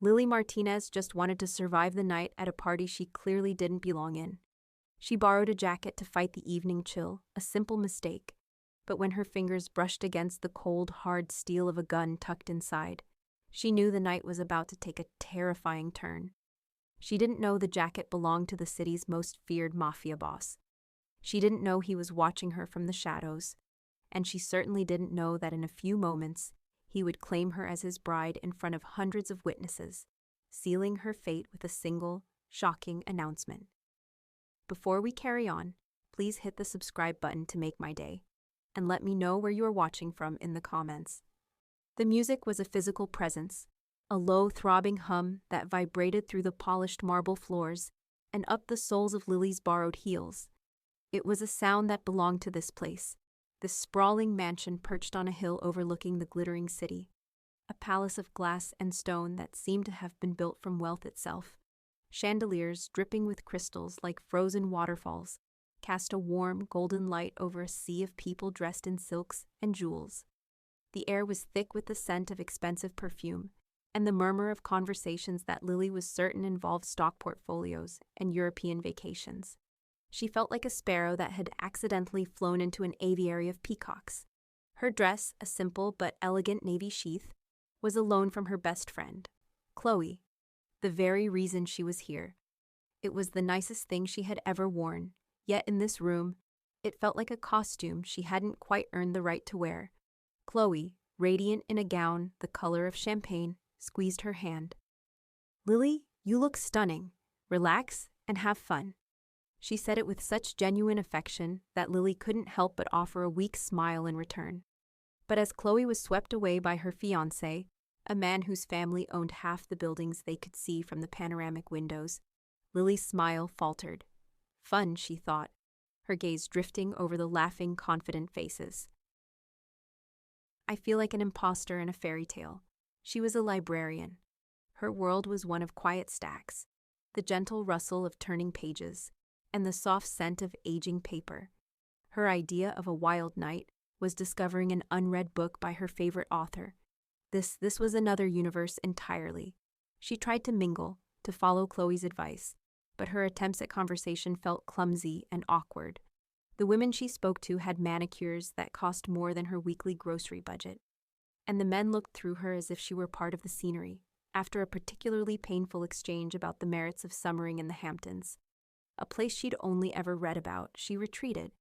Lily Martinez just wanted to survive the night at a party she clearly didn't belong in. She borrowed a jacket to fight the evening chill, a simple mistake. But when her fingers brushed against the cold, hard steel of a gun tucked inside, she knew the night was about to take a terrifying turn. She didn't know the jacket belonged to the city's most feared mafia boss. She didn't know he was watching her from the shadows, and she certainly didn't know that in a few moments he would claim her as his bride in front of hundreds of witnesses, sealing her fate with a single, shocking announcement. Before we carry on, please hit the subscribe button to make my day, and let me know where you are watching from in the comments. The music was a physical presence, a low, throbbing hum that vibrated through the polished marble floors and up the soles of Lily's borrowed heels. It was a sound that belonged to this place, this sprawling mansion perched on a hill overlooking the glittering city, a palace of glass and stone that seemed to have been built from wealth itself. Chandeliers dripping with crystals like frozen waterfalls cast a warm, golden light over a sea of people dressed in silks and jewels. The air was thick with the scent of expensive perfume and the murmur of conversations that Lily was certain involved stock portfolios and European vacations. She felt like a sparrow that had accidentally flown into an aviary of peacocks. Her dress, a simple but elegant navy sheath, was a loan from her best friend, Chloe, the very reason she was here. It was the nicest thing she had ever worn, yet in this room, it felt like a costume she hadn't quite earned the right to wear. Chloe, radiant in a gown the color of champagne, squeezed her hand. "Lily, you look stunning. Relax and have fun." She said it with such genuine affection that Lily couldn't help but offer a weak smile in return. But as Chloe was swept away by her fiancé, a man whose family owned half the buildings they could see from the panoramic windows, Lily's smile faltered. Fun, she thought, her gaze drifting over the laughing, confident faces. I feel like an imposter in a fairy tale. She was a librarian. Her world was one of quiet stacks, the gentle rustle of turning pages, and the soft scent of aging paper. Her idea of a wild night was discovering an unread book by her favorite author. This was another universe entirely. She tried to mingle, to follow Chloe's advice, but her attempts at conversation felt clumsy and awkward. The women she spoke to had manicures that cost more than her weekly grocery budget, and the men looked through her as if she were part of the scenery. After a particularly painful exchange about the merits of summering in the Hamptons, a place she'd only ever read about, she retreated,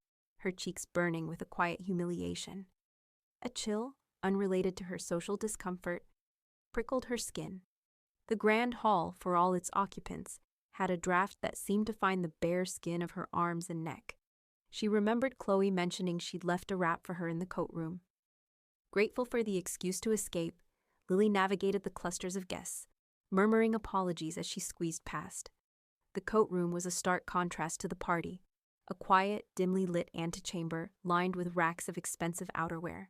her cheeks burning with a quiet humiliation. A chill, unrelated to her social discomfort, prickled her skin. The grand hall, for all its occupants, had a draft that seemed to find the bare skin of her arms and neck. She remembered Chloe mentioning she'd left a wrap for her in the coat room. Grateful for the excuse to escape, Lily navigated the clusters of guests, murmuring apologies as she squeezed past. The coat room was a stark contrast to the party, a quiet, dimly lit antechamber lined with racks of expensive outerwear.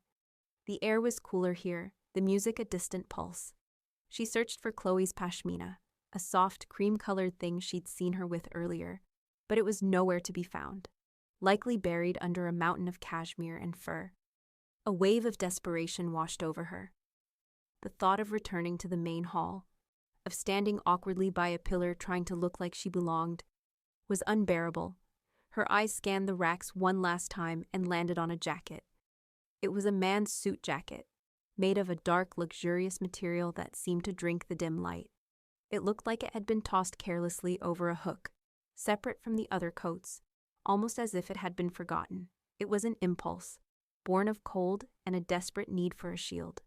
The air was cooler here, the music a distant pulse. She searched for Chloe's pashmina, a soft, cream-colored thing she'd seen her with earlier, but it was nowhere to be found, likely buried under a mountain of cashmere and fur. A wave of desperation washed over her. The thought of returning to the main hall, of standing awkwardly by a pillar trying to look like she belonged, was unbearable. Her eyes scanned the racks one last time and landed on a jacket. It was a man's suit jacket, made of a dark, luxurious material that seemed to drink the dim light. It looked like it had been tossed carelessly over a hook, separate from the other coats, almost as if it had been forgotten. It was an impulse, born of cold and a desperate need for a shield.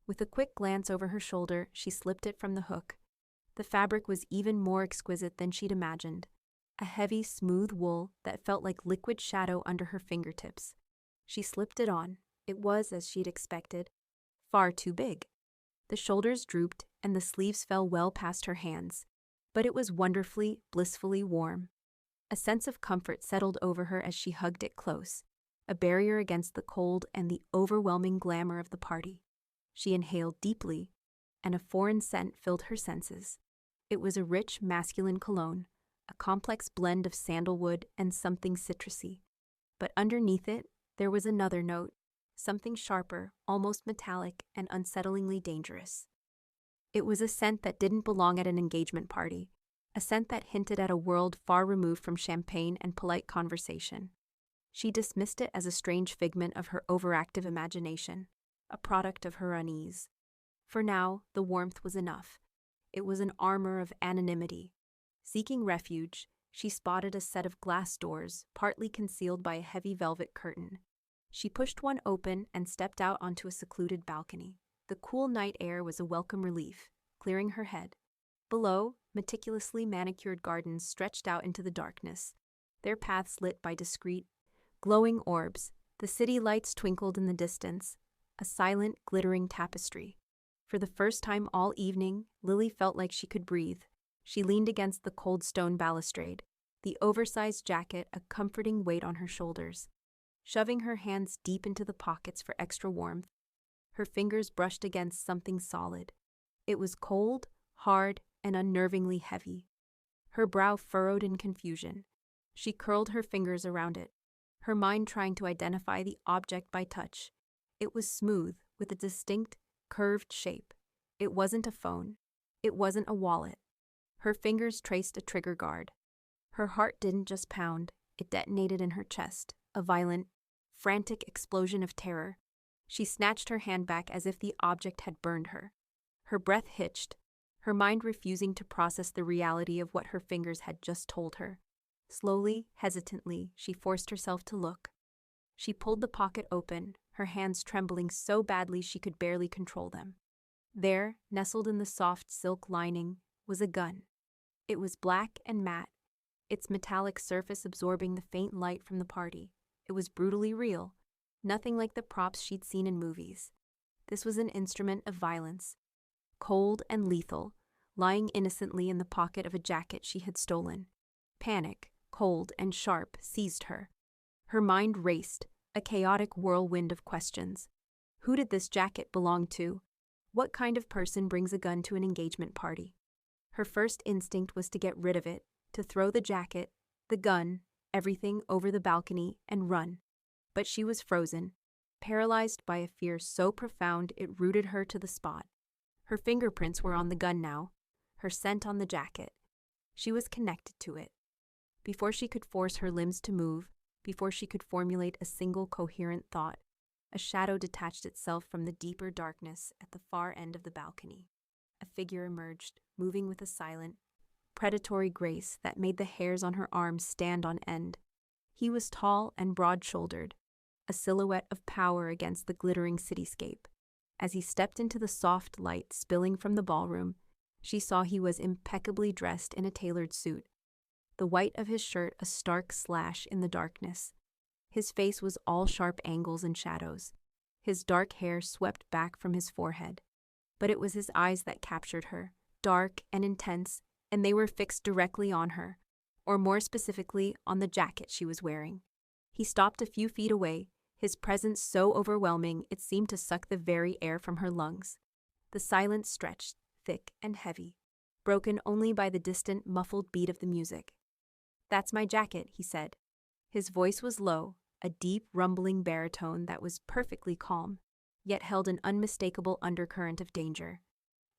With a quick glance over her shoulder, she slipped it from the hook. The fabric was even more exquisite than she'd imagined, a heavy, smooth wool that felt like liquid shadow under her fingertips. She slipped it on. It was, as she'd expected, far too big. The shoulders drooped and the sleeves fell well past her hands, but it was wonderfully, blissfully warm. A sense of comfort settled over her as she hugged it close, a barrier against the cold and the overwhelming glamour of the party. She inhaled deeply, and a foreign scent filled her senses. It was a rich, masculine cologne, a complex blend of sandalwood and something citrusy. But underneath it, there was another note, something sharper, almost metallic, and unsettlingly dangerous. It was a scent that didn't belong at an engagement party, a scent that hinted at a world far removed from champagne and polite conversation. She dismissed it as a strange figment of her overactive imagination, a product of her unease. For now, the warmth was enough. It was an armor of anonymity. Seeking refuge, she spotted a set of glass doors, partly concealed by a heavy velvet curtain. She pushed one open and stepped out onto a secluded balcony. The cool night air was a welcome relief, clearing her head. Below, meticulously manicured gardens stretched out into the darkness, their paths lit by discreet, glowing orbs. The city lights twinkled in the distance, a silent, glittering tapestry. For the first time all evening, Lily felt like she could breathe. She leaned against the cold stone balustrade, the oversized jacket a comforting weight on her shoulders. Shoving her hands deep into the pockets for extra warmth, her fingers brushed against something solid. It was cold, hard, and unnervingly heavy. Her brow furrowed in confusion. She curled her fingers around it, her mind trying to identify the object by touch. It was smooth, with a distinct, curved shape. It wasn't a phone. It wasn't a wallet. Her fingers traced a trigger guard. Her heart didn't just pound, it detonated in her chest, a violent, frantic explosion of terror. She snatched her hand back as if the object had burned her. Her breath hitched, her mind refusing to process the reality of what her fingers had just told her. Slowly, hesitantly, she forced herself to look. She pulled the pocket open, her hands trembling so badly she could barely control them. There, nestled in the soft silk lining, was a gun. It was black and matte, its metallic surface absorbing the faint light from the party. It was brutally real, nothing like the props she'd seen in movies. This was an instrument of violence, cold and lethal, lying innocently in the pocket of a jacket she had stolen. Panic, cold and sharp, seized her. Her mind raced, a chaotic whirlwind of questions. Who did this jacket belong to? What kind of person brings a gun to an engagement party? Her first instinct was to get rid of it, to throw the jacket, the gun, everything over the balcony and run. But she was frozen, paralyzed by a fear so profound it rooted her to the spot. Her fingerprints were on the gun now, her scent on the jacket. She was connected to it. Before she could force her limbs to move, before she could formulate a single coherent thought, a shadow detached itself from the deeper darkness at the far end of the balcony. A figure emerged, moving with a silent, predatory grace that made the hairs on her arms stand on end. He was tall and broad-shouldered, a silhouette of power against the glittering cityscape. As he stepped into the soft light spilling from the ballroom, she saw he was impeccably dressed in a tailored suit, the white of his shirt a stark slash in the darkness. His face was all sharp angles and shadows, his dark hair swept back from his forehead. But it was his eyes that captured her, dark and intense, and they were fixed directly on her, or more specifically, on the jacket she was wearing. He stopped a few feet away, his presence so overwhelming it seemed to suck the very air from her lungs. The silence stretched, thick and heavy, broken only by the distant, muffled beat of the music. "That's my jacket," he said. His voice was low, a deep, rumbling baritone that was perfectly calm, yet held an unmistakable undercurrent of danger.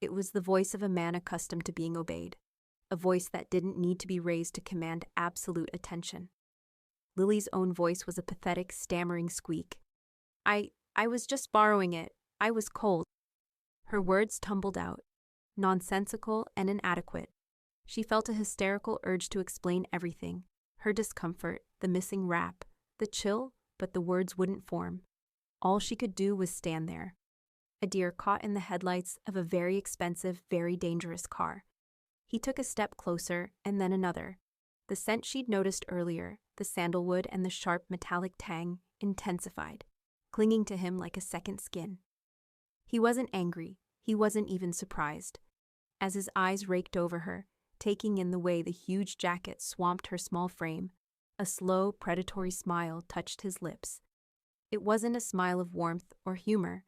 It was the voice of a man accustomed to being obeyed, a voice that didn't need to be raised to command absolute attention. Lily's own voice was a pathetic, stammering squeak. I was just borrowing it. I was cold." Her words tumbled out, nonsensical and inadequate. She felt a hysterical urge to explain everything, her discomfort, the missing wrap, the chill, but the words wouldn't form. All she could do was stand there, a deer caught in the headlights of a very expensive, very dangerous car. He took a step closer, and then another. The scent she'd noticed earlier, the sandalwood and the sharp metallic tang, intensified, clinging to him like a second skin. He wasn't angry, he wasn't even surprised. As his eyes raked over her, taking in the way the huge jacket swamped her small frame, a slow, predatory smile touched his lips. It wasn't a smile of warmth or humor.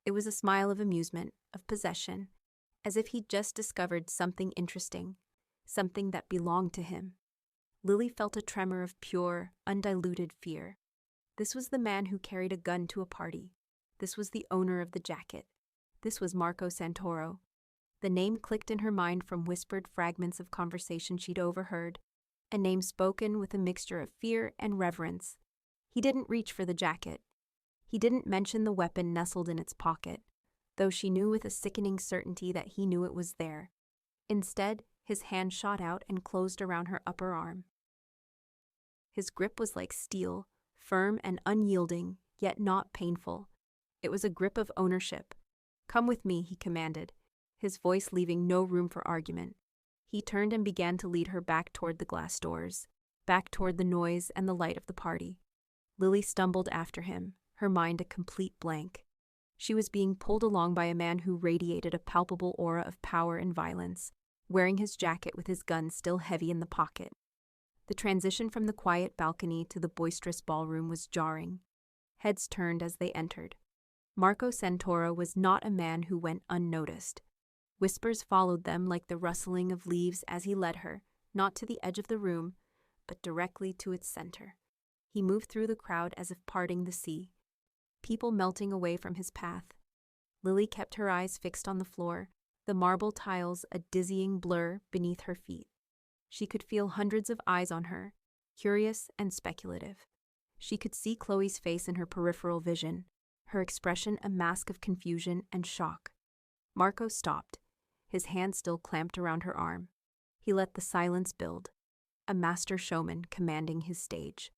It was a smile of amusement, of possession, as if he'd just discovered something interesting, something that belonged to him. Lily felt a tremor of pure, undiluted fear. This was the man who carried a gun to a party. This was the owner of the jacket. This was Marco Santoro. The name clicked in her mind from whispered fragments of conversation she'd overheard, a name spoken with a mixture of fear and reverence. He didn't reach for the jacket. He didn't mention the weapon nestled in its pocket, though she knew with a sickening certainty that he knew it was there. Instead, his hand shot out and closed around her upper arm. His grip was like steel, firm and unyielding, yet not painful. It was a grip of ownership. "Come with me," he commanded, his voice leaving no room for argument. He turned and began to lead her back toward the glass doors, back toward the noise and the light of the party. Lily stumbled after him, her mind a complete blank. She was being pulled along by a man who radiated a palpable aura of power and violence, wearing his jacket with his gun still heavy in the pocket. The transition from the quiet balcony to the boisterous ballroom was jarring. Heads turned as they entered. Marco Santoro was not a man who went unnoticed. Whispers followed them like the rustling of leaves as he led her, not to the edge of the room, but directly to its center. He moved through the crowd as if parting the sea, people melting away from his path. Lily kept her eyes fixed on the floor, the marble tiles a dizzying blur beneath her feet. She could feel hundreds of eyes on her, curious and speculative. She could see Chloe's face in her peripheral vision, her expression a mask of confusion and shock. Marco stopped, his hand still clamped around her arm. He let the silence build, a master showman commanding his stage.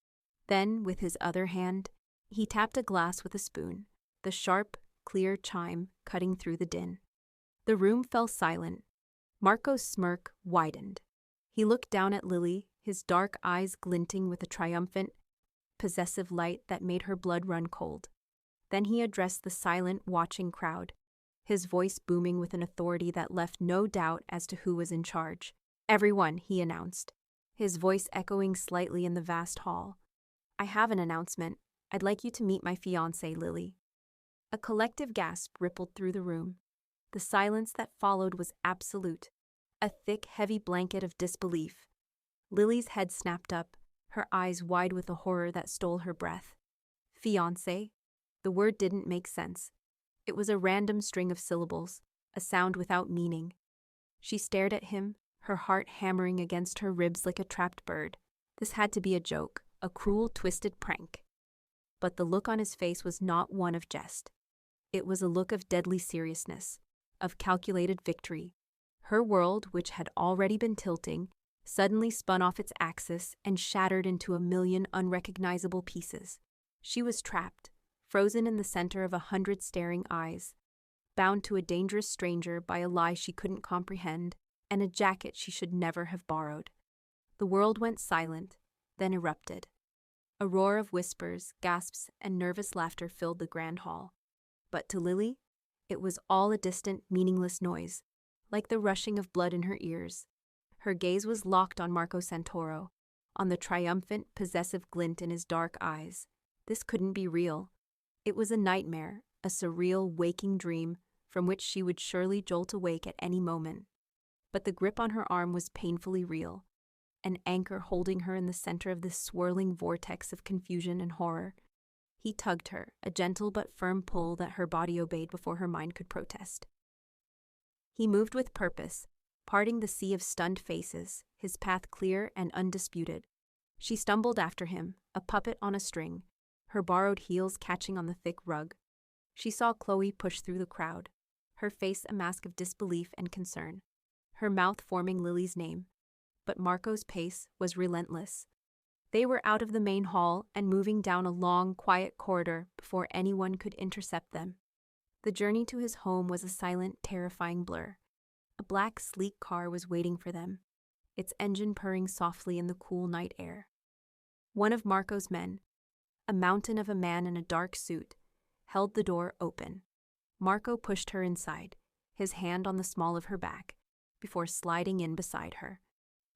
Then, with his other hand, he tapped a glass with a spoon, the sharp, clear chime cutting through the din. The room fell silent. Marco's smirk widened. He looked down at Lily, his dark eyes glinting with a triumphant, possessive light that made her blood run cold. Then he addressed the silent, watching crowd, his voice booming with an authority that left no doubt as to who was in charge. "Everyone," he announced, his voice echoing slightly in the vast hall. "I have an announcement. I'd like you to meet my fiancée, Lily." A collective gasp rippled through the room. The silence that followed was absolute, a thick, heavy blanket of disbelief. Lily's head snapped up, her eyes wide with a horror that stole her breath. Fiancé? The word didn't make sense. It was a random string of syllables, a sound without meaning. She stared at him, her heart hammering against her ribs like a trapped bird. This had to be a joke, a cruel, twisted prank. But the look on his face was not one of jest. It was a look of deadly seriousness, of calculated victory. Her world, which had already been tilting, suddenly spun off its axis and shattered into a million unrecognizable pieces. She was trapped, frozen in the center of 100 staring eyes, bound to a dangerous stranger by a lie she couldn't comprehend and a jacket she should never have borrowed. The world went silent, then erupted. A roar of whispers, gasps, and nervous laughter filled the grand hall. But to Lily, it was all a distant, meaningless noise, like the rushing of blood in her ears. Her gaze was locked on Marco Santoro, on the triumphant, possessive glint in his dark eyes. This couldn't be real. It was a nightmare, a surreal, waking dream from which she would surely jolt awake at any moment. But the grip on her arm was painfully real, an anchor holding her in the center of this swirling vortex of confusion and horror. He tugged her, a gentle but firm pull that her body obeyed before her mind could protest. He moved with purpose, parting the sea of stunned faces, his path clear and undisputed. She stumbled after him, a puppet on a string, her borrowed heels catching on the thick rug. She saw Chloe push through the crowd, her face a mask of disbelief and concern, her mouth forming Lily's name. But Marco's pace was relentless. They were out of the main hall and moving down a long, quiet corridor before anyone could intercept them. The journey to his home was a silent, terrifying blur. A black, sleek car was waiting for them, its engine purring softly in the cool night air. One of Marco's men, a mountain of a man in a dark suit, held the door open. Marco pushed her inside, his hand on the small of her back, before sliding in beside her.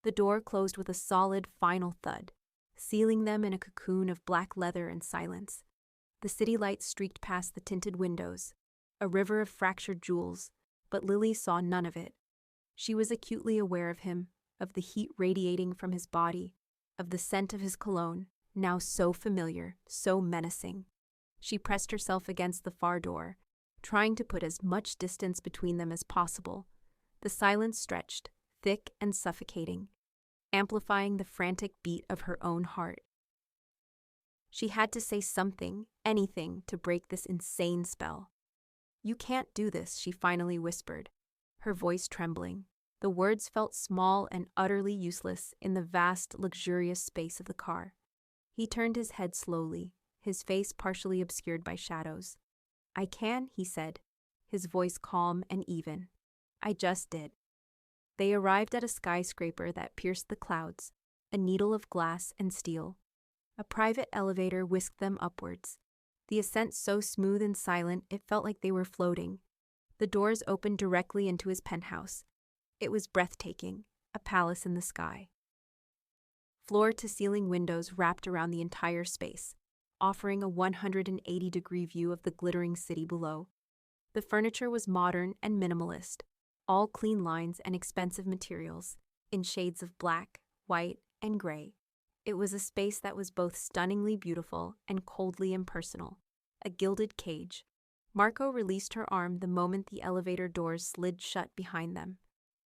The door closed with a solid, final thud, sealing them in a cocoon of black leather and silence. The city lights streaked past the tinted windows, a river of fractured jewels, but Lily saw none of it. She was acutely aware of him, of the heat radiating from his body, of the scent of his cologne, now so familiar, so menacing. She pressed herself against the far door, trying to put as much distance between them as possible, The silence stretched, thick and suffocating, amplifying the frantic beat of her own heart. She had to say something, anything, to break this insane spell. "You can't do this," she finally whispered, her voice trembling. The words felt small and utterly useless in the vast, luxurious space of the car. He turned his head slowly, his face partially obscured by shadows. "I can," he said, his voice calm and even. "I just did." They arrived at a skyscraper that pierced the clouds, a needle of glass and steel. A private elevator whisked them upwards, the ascent so smooth and silent it felt like they were floating. The doors opened directly into his penthouse. It was breathtaking, a palace in the sky. Floor-to-ceiling windows wrapped around the entire space, offering a 180-degree view of the glittering city below. The furniture was modern and minimalist, all clean lines and expensive materials, in shades of black, white, and gray. It was a space that was both stunningly beautiful and coldly impersonal, a gilded cage. Marco released her arm the moment the elevator doors slid shut behind them.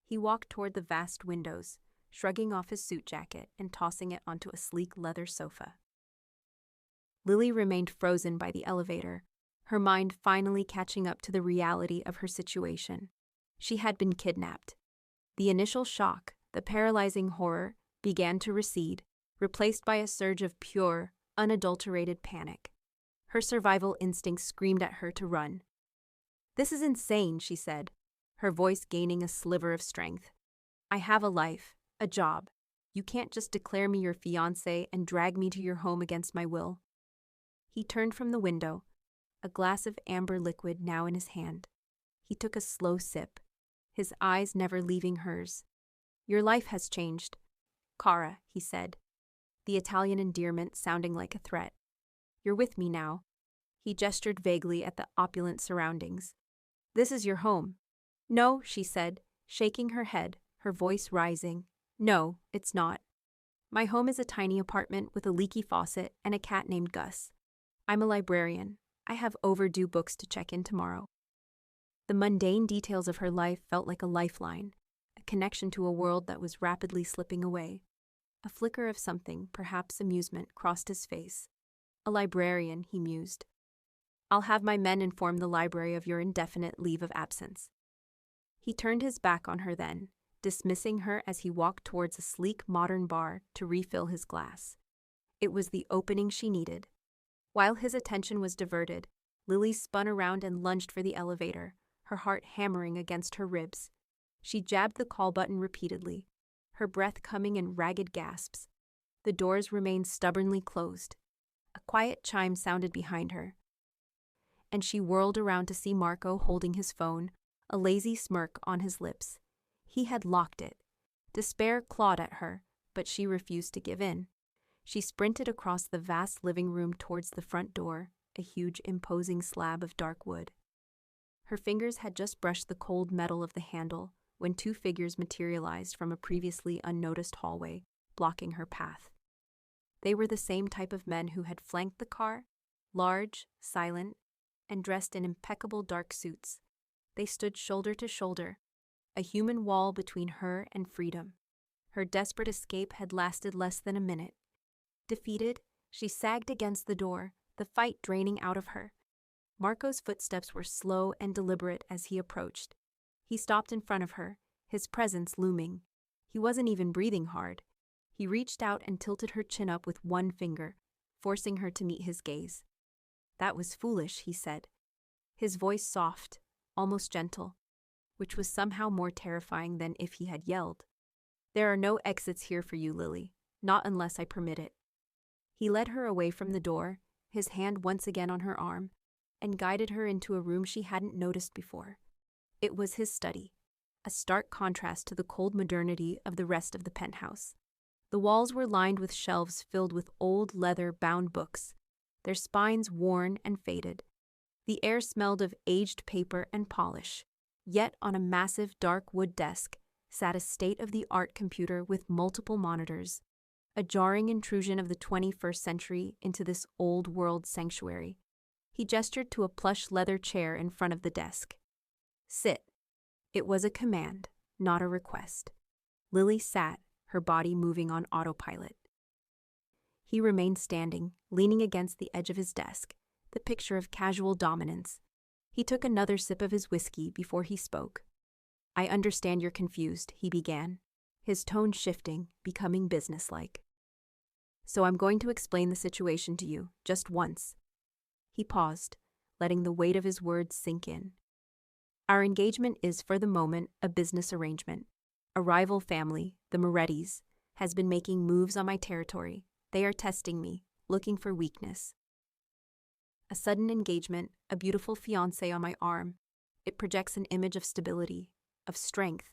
He walked toward the vast windows, shrugging off his suit jacket and tossing it onto a sleek leather sofa. Lily remained frozen by the elevator, her mind finally catching up to the reality of her situation. She had been kidnapped. The initial shock, the paralyzing horror, began to recede, replaced by a surge of pure, unadulterated panic. Her survival instinct screamed at her to run. "This is insane," she said, her voice gaining a sliver of strength. "I have a life, a job. You can't just declare me your fiancée and drag me to your home against my will." He turned from the window, a glass of amber liquid now in his hand. He took a slow sip, his eyes never leaving hers. "Your life has changed, Cara," he said, the Italian endearment sounding like a threat. "You're with me now." He gestured vaguely at the opulent surroundings. "This is your home." "No," she said, shaking her head, her voice rising. "No, it's not. My home is a tiny apartment with a leaky faucet and a cat named Gus. I'm a librarian. I have overdue books to check in tomorrow." The mundane details of her life felt like a lifeline, a connection to a world that was rapidly slipping away. A flicker of something, perhaps amusement, crossed his face. "A librarian," he mused. "I'll have my men inform the library of your indefinite leave of absence." He turned his back on her then, dismissing her as he walked towards a sleek modern bar to refill his glass. It was the opening she needed. While his attention was diverted, Lily spun around and lunged for the elevator, her heart hammering against her ribs. She jabbed the call button repeatedly, her breath coming in ragged gasps. The doors remained stubbornly closed. A quiet chime sounded behind her, and she whirled around to see Marco holding his phone, a lazy smirk on his lips. He had locked it. Despair clawed at her, but she refused to give in. She sprinted across the vast living room towards the front door, a huge, imposing slab of dark wood. Her fingers had just brushed the cold metal of the handle when two figures materialized from a previously unnoticed hallway, blocking her path. They were the same type of men who had flanked the car, large, silent, and dressed in impeccable dark suits. They stood shoulder to shoulder, a human wall between her and freedom. Her desperate escape had lasted less than a minute. Defeated, she sagged against the door, the fight draining out of her. Marco's footsteps were slow and deliberate as he approached. He stopped in front of her, his presence looming. He wasn't even breathing hard. He reached out and tilted her chin up with one finger, forcing her to meet his gaze. "That was foolish," he said, his voice soft, almost gentle, which was somehow more terrifying than if he had yelled. "There are no exits here for you, Lily, not unless I permit it." He led her away from the door, his hand once again on her arm, and guided her into a room she hadn't noticed before. It was his study, a stark contrast to the cold modernity of the rest of the penthouse. The walls were lined with shelves filled with old leather-bound books, their spines worn and faded. The air smelled of aged paper and polish, yet on a massive dark wood desk sat a state-of-the-art computer with multiple monitors, a jarring intrusion of the 21st century into this old-world sanctuary. He gestured to a plush leather chair in front of the desk. "Sit." It was a command, not a request. Lily sat, her body moving on autopilot. He remained standing, leaning against the edge of his desk, the picture of casual dominance. He took another sip of his whiskey before he spoke. "I understand you're confused," he began, his tone shifting, becoming businesslike. "So I'm going to explain the situation to you, just once." He paused, letting the weight of his words sink in. "Our engagement is, for the moment, a business arrangement. A rival family, the Morettis, has been making moves on my territory. They are testing me, looking for weakness. A sudden engagement, a beautiful fiancée on my arm. It projects an image of stability, of strength.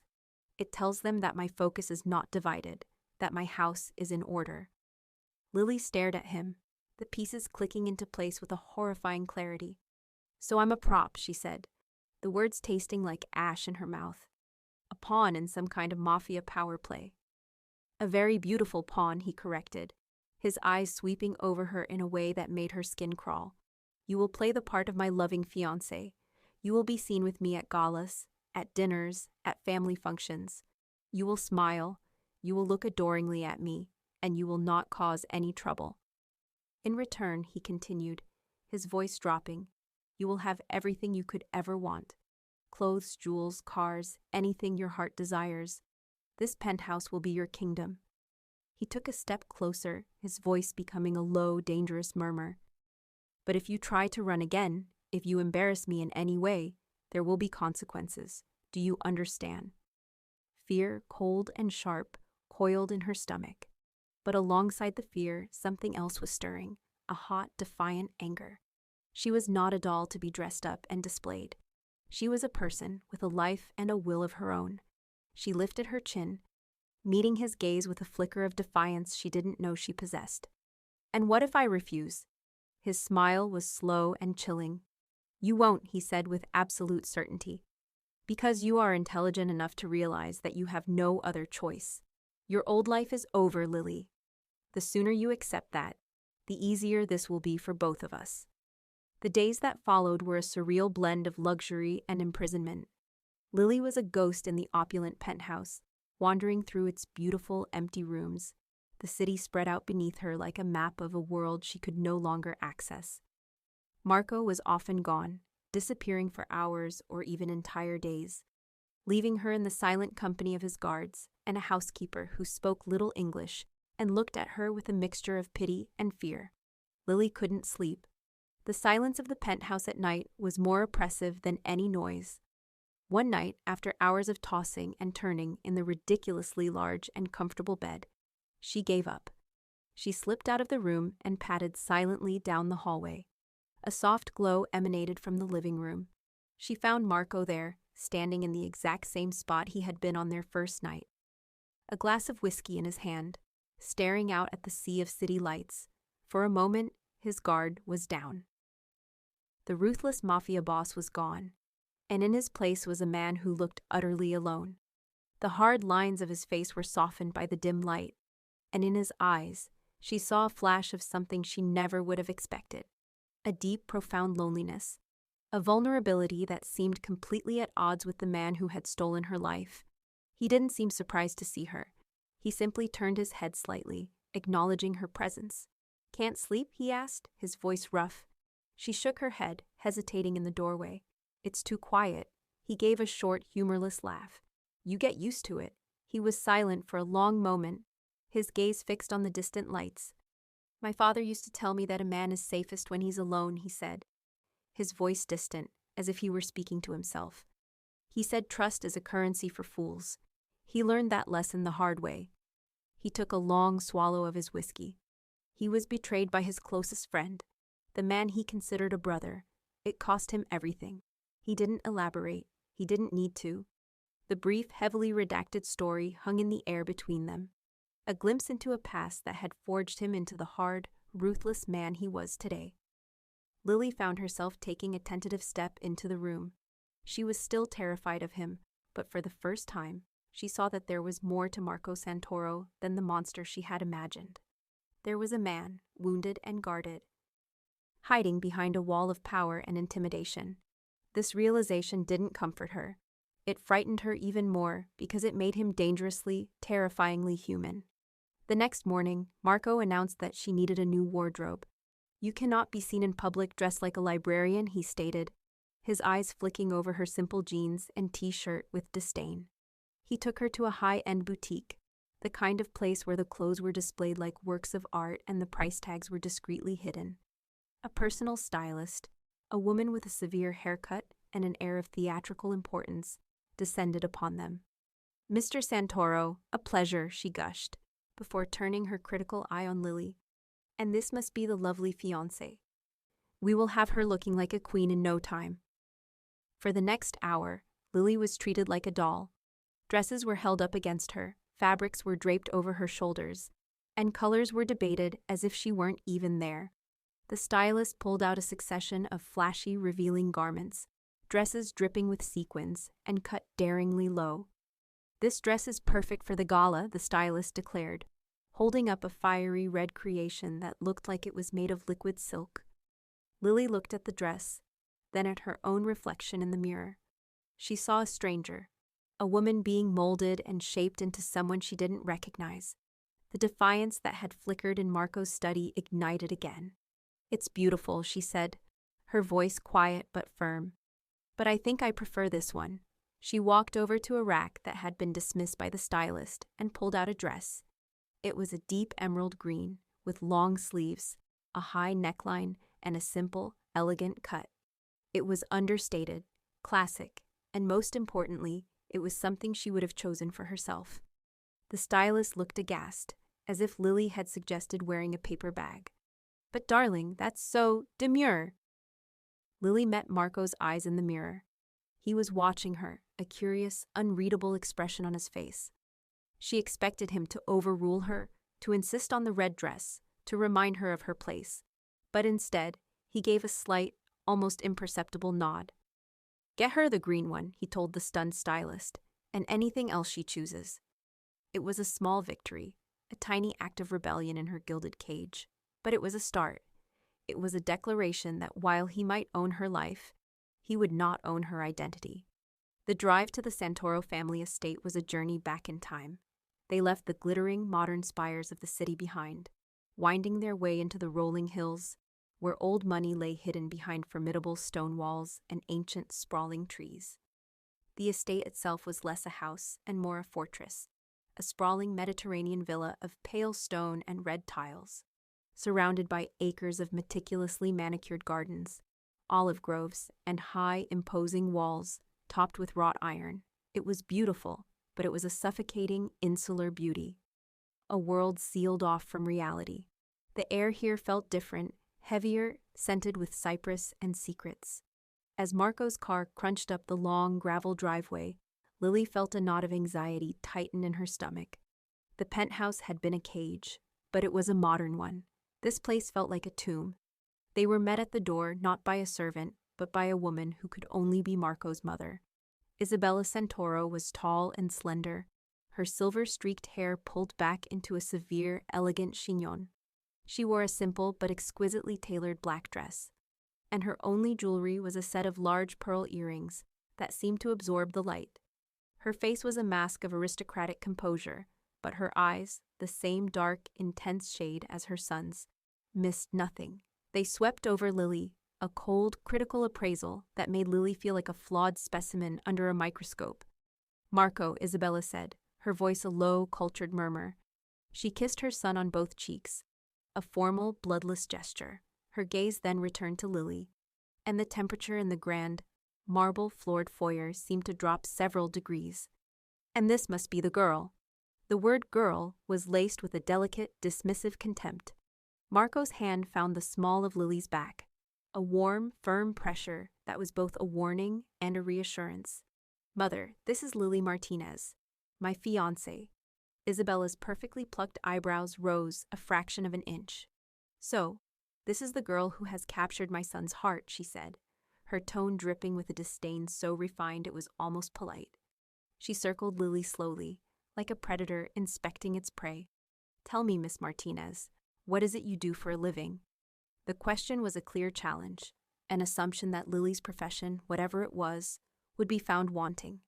It tells them that my focus is not divided, that my house is in order." Lily stared at him, the pieces clicking into place with a horrifying clarity. "So I'm a prop," she said, the words tasting like ash in her mouth. "A pawn in some kind of Mafia power play." "A very beautiful pawn," he corrected, his eyes sweeping over her in a way that made her skin crawl. "You will play the part of my loving fiancé. You will be seen with me at galas, at dinners, at family functions. You will smile, you will look adoringly at me, and you will not cause any trouble. In return," he continued, his voice dropping, "you will have everything you could ever want. Clothes, jewels, cars, anything your heart desires. This penthouse will be your kingdom." He took a step closer, his voice becoming a low, dangerous murmur. "But if you try to run again, if you embarrass me in any way, there will be consequences. Do you understand?" Fear, cold and sharp, coiled in her stomach. But alongside the fear, something else was stirring, a hot, defiant anger. She was not a doll to be dressed up and displayed. She was a person with a life and a will of her own. She lifted her chin, meeting his gaze with a flicker of defiance she didn't know she possessed. "And what if I refuse?" His smile was slow and chilling. "You won't," he said with absolute certainty. "Because you are intelligent enough to realize that you have no other choice. Your old life is over, Lily. The sooner you accept that, the easier this will be for both of us." The days that followed were a surreal blend of luxury and imprisonment. Lily was a ghost in the opulent penthouse, wandering through its beautiful, empty rooms, the city spread out beneath her like a map of a world she could no longer access. Marco was often gone, disappearing for hours or even entire days, leaving her in the silent company of his guards and a housekeeper who spoke little English and looked at her with a mixture of pity and fear. Lily couldn't sleep. The silence of the penthouse at night was more oppressive than any noise. One night, after hours of tossing and turning in the ridiculously large and comfortable bed, she gave up. She slipped out of the room and padded silently down the hallway. A soft glow emanated from the living room. She found Marco there, standing in the exact same spot he had been on their first night. A glass of whiskey in his hand, staring out at the sea of city lights. For a moment, his guard was down. The ruthless Mafia boss was gone, and in his place was a man who looked utterly alone. The hard lines of his face were softened by the dim light, and in his eyes, she saw a flash of something she never would have expected. A deep, profound loneliness, a vulnerability that seemed completely at odds with the man who had stolen her life. He didn't seem surprised to see her. He simply turned his head slightly, acknowledging her presence. "Can't sleep?" he asked, his voice rough. She shook her head, hesitating in the doorway. "It's too quiet." He gave a short, humorless laugh. "You get used to it." He was silent for a long moment, his gaze fixed on the distant lights. "My father used to tell me that a man is safest when he's alone," he said, his voice distant, as if he were speaking to himself. "He said trust is a currency for fools. He learned that lesson the hard way." He took a long swallow of his whiskey. He was betrayed by his closest friend, the man he considered a brother. It cost him everything. He didn't elaborate. He didn't need to. The brief, heavily redacted story hung in the air between them, a glimpse into a past that had forged him into the hard, ruthless man he was today. Lily found herself taking a tentative step into the room. She was still terrified of him, but for the first time, she saw that there was more to Marco Santoro than the monster she had imagined. There was a man, wounded and guarded, hiding behind a wall of power and intimidation. This realization didn't comfort her. It frightened her even more because it made him dangerously, terrifyingly human. The next morning, Marco announced that she needed a new wardrobe. "You cannot be seen in public dressed like a librarian," he stated, his eyes flicking over her simple jeans and t-shirt with disdain. He took her to a high-end boutique, the kind of place where the clothes were displayed like works of art and the price tags were discreetly hidden. A personal stylist, a woman with a severe haircut and an air of theatrical importance, descended upon them. "Mr. Santoro, a pleasure," she gushed, before turning her critical eye on Lily. "And this must be the lovely fiancée. We will have her looking like a queen in no time." For the next hour, Lily was treated like a doll. Dresses were held up against her, fabrics were draped over her shoulders, and colors were debated as if she weren't even there. The stylist pulled out a succession of flashy, revealing garments, dresses dripping with sequins and cut daringly low. "This dress is perfect for the gala," the stylist declared, holding up a fiery red creation that looked like it was made of liquid silk. Lily looked at the dress, then at her own reflection in the mirror. She saw a stranger, a woman being molded and shaped into someone she didn't recognize. The defiance that had flickered in Marco's study ignited again. "It's beautiful," she said, her voice quiet but firm. "But I think I prefer this one." She walked over to a rack that had been dismissed by the stylist and pulled out a dress. It was a deep emerald green, with long sleeves, a high neckline, and a simple, elegant cut. It was understated, classic, and most importantly, it was something she would have chosen for herself. The stylist looked aghast, as if Lily had suggested wearing a paper bag. "But darling, that's so demure." Lily met Marco's eyes in the mirror. He was watching her, a curious, unreadable expression on his face. She expected him to overrule her, to insist on the red dress, to remind her of her place. But instead, he gave a slight, almost imperceptible nod. "Get her the green one," he told the stunned stylist, "and anything else she chooses." It was a small victory, a tiny act of rebellion in her gilded cage. But it was a start. It was a declaration that while he might own her life, he would not own her identity. The drive to the Santoro family estate was a journey back in time. They left the glittering, modern spires of the city behind, winding their way into the rolling hills, where old money lay hidden behind formidable stone walls and ancient, sprawling trees. The estate itself was less a house and more a fortress, a sprawling Mediterranean villa of pale stone and red tiles, surrounded by acres of meticulously manicured gardens, olive groves, and high, imposing walls topped with wrought iron. It was beautiful, but it was a suffocating, insular beauty, a world sealed off from reality. The air here felt different, heavier, scented with cypress and secrets. As Marco's car crunched up the long gravel driveway, Lily felt a knot of anxiety tighten in her stomach. The penthouse had been a cage, but it was a modern one. This place felt like a tomb. They were met at the door not by a servant, but by a woman who could only be Marco's mother. Isabella Santoro was tall and slender, her silver-streaked hair pulled back into a severe, elegant chignon. She wore a simple but exquisitely tailored black dress, and her only jewelry was a set of large pearl earrings that seemed to absorb the light. Her face was a mask of aristocratic composure, but her eyes, the same dark, intense shade as her son's, missed nothing. They swept over Lily, a cold, critical appraisal that made Lily feel like a flawed specimen under a microscope. "Marco," Isabella said, her voice a low, cultured murmur. She kissed her son on both cheeks, a formal, bloodless gesture. Her gaze then returned to Lily, and the temperature in the grand, marble-floored foyer seemed to drop several degrees. "And this must be the girl." The word girl was laced with a delicate, dismissive contempt. Marco's hand found the small of Lily's back, a warm, firm pressure that was both a warning and a reassurance. "Mother, this is Lily Martinez, my fiancée." Isabella's perfectly plucked eyebrows rose a fraction of an inch. "So, this is the girl who has captured my son's heart," she said, her tone dripping with a disdain so refined it was almost polite. She circled Lily slowly, like a predator inspecting its prey. "Tell me, Miss Martinez, what is it you do for a living?" The question was a clear challenge, an assumption that Lily's profession, whatever it was, would be found wanting.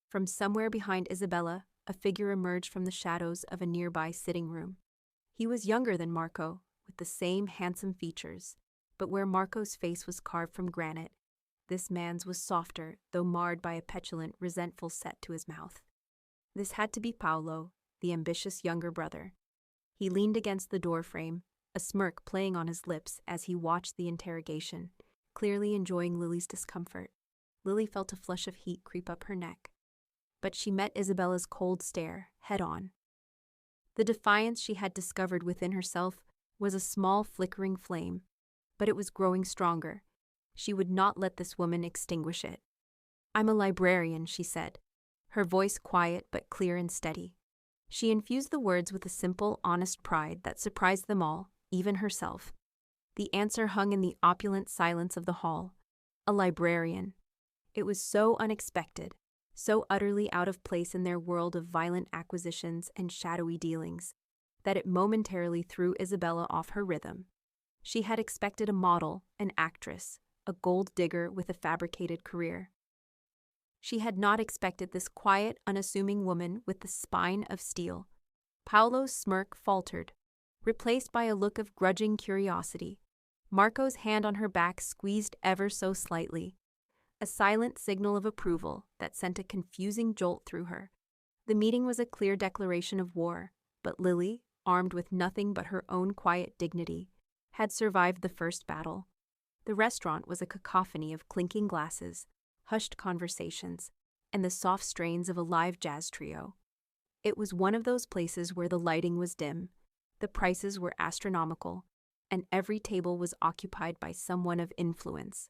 From somewhere behind Isabella, a figure emerged from the shadows of a nearby sitting room. He was younger than Marco, with the same handsome features, but where Marco's face was carved from granite, this man's was softer, though marred by a petulant, resentful set to his mouth. This had to be Paolo, the ambitious younger brother. He leaned against the doorframe, a smirk playing on his lips as he watched the interrogation, clearly enjoying Lily's discomfort. Lily felt a flush of heat creep up her neck, but she met Isabella's cold stare, head-on. The defiance she had discovered within herself was a small flickering flame, but it was growing stronger. She would not let this woman extinguish it. "I'm a librarian," she said, her voice quiet but clear and steady. She infused the words with a simple, honest pride that surprised them all, even herself. The answer hung in the opulent silence of the hall. A librarian. It was so unexpected, so utterly out of place in their world of violent acquisitions and shadowy dealings, that it momentarily threw Isabella off her rhythm. She had expected a model, an actress, a gold digger with a fabricated career. She had not expected this quiet, unassuming woman with the spine of steel. Paolo's smirk faltered, replaced by a look of grudging curiosity. Marco's hand on her back squeezed ever so slightly, a silent signal of approval that sent a confusing jolt through her. The meeting was a clear declaration of war, but Lily, armed with nothing but her own quiet dignity, had survived the first battle. The restaurant was a cacophony of clinking glasses, hushed conversations, and the soft strains of a live jazz trio. It was one of those places where the lighting was dim, the prices were astronomical, and every table was occupied by someone of influence.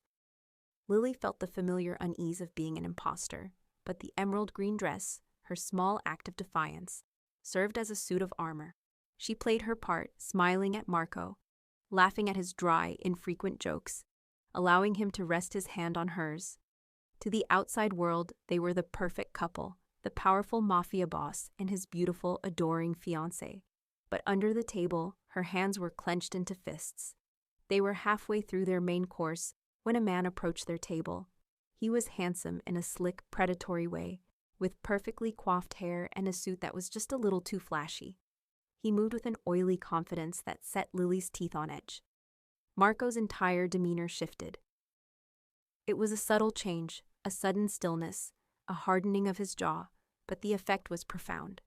Lily felt the familiar unease of being an imposter, but the emerald green dress, her small act of defiance, served as a suit of armor. She played her part, smiling at Marco, laughing at his dry, infrequent jokes, allowing him to rest his hand on hers. To the outside world, they were the perfect couple, the powerful Mafia boss and his beautiful, adoring fiancée. But under the table, her hands were clenched into fists. They were halfway through their main course when a man approached their table. He was handsome in a slick, predatory way, with perfectly coiffed hair and a suit that was just a little too flashy. He moved with an oily confidence that set Lily's teeth on edge. Marco's entire demeanor shifted. It was a subtle change, a sudden stillness, a hardening of his jaw, but the effect was profound.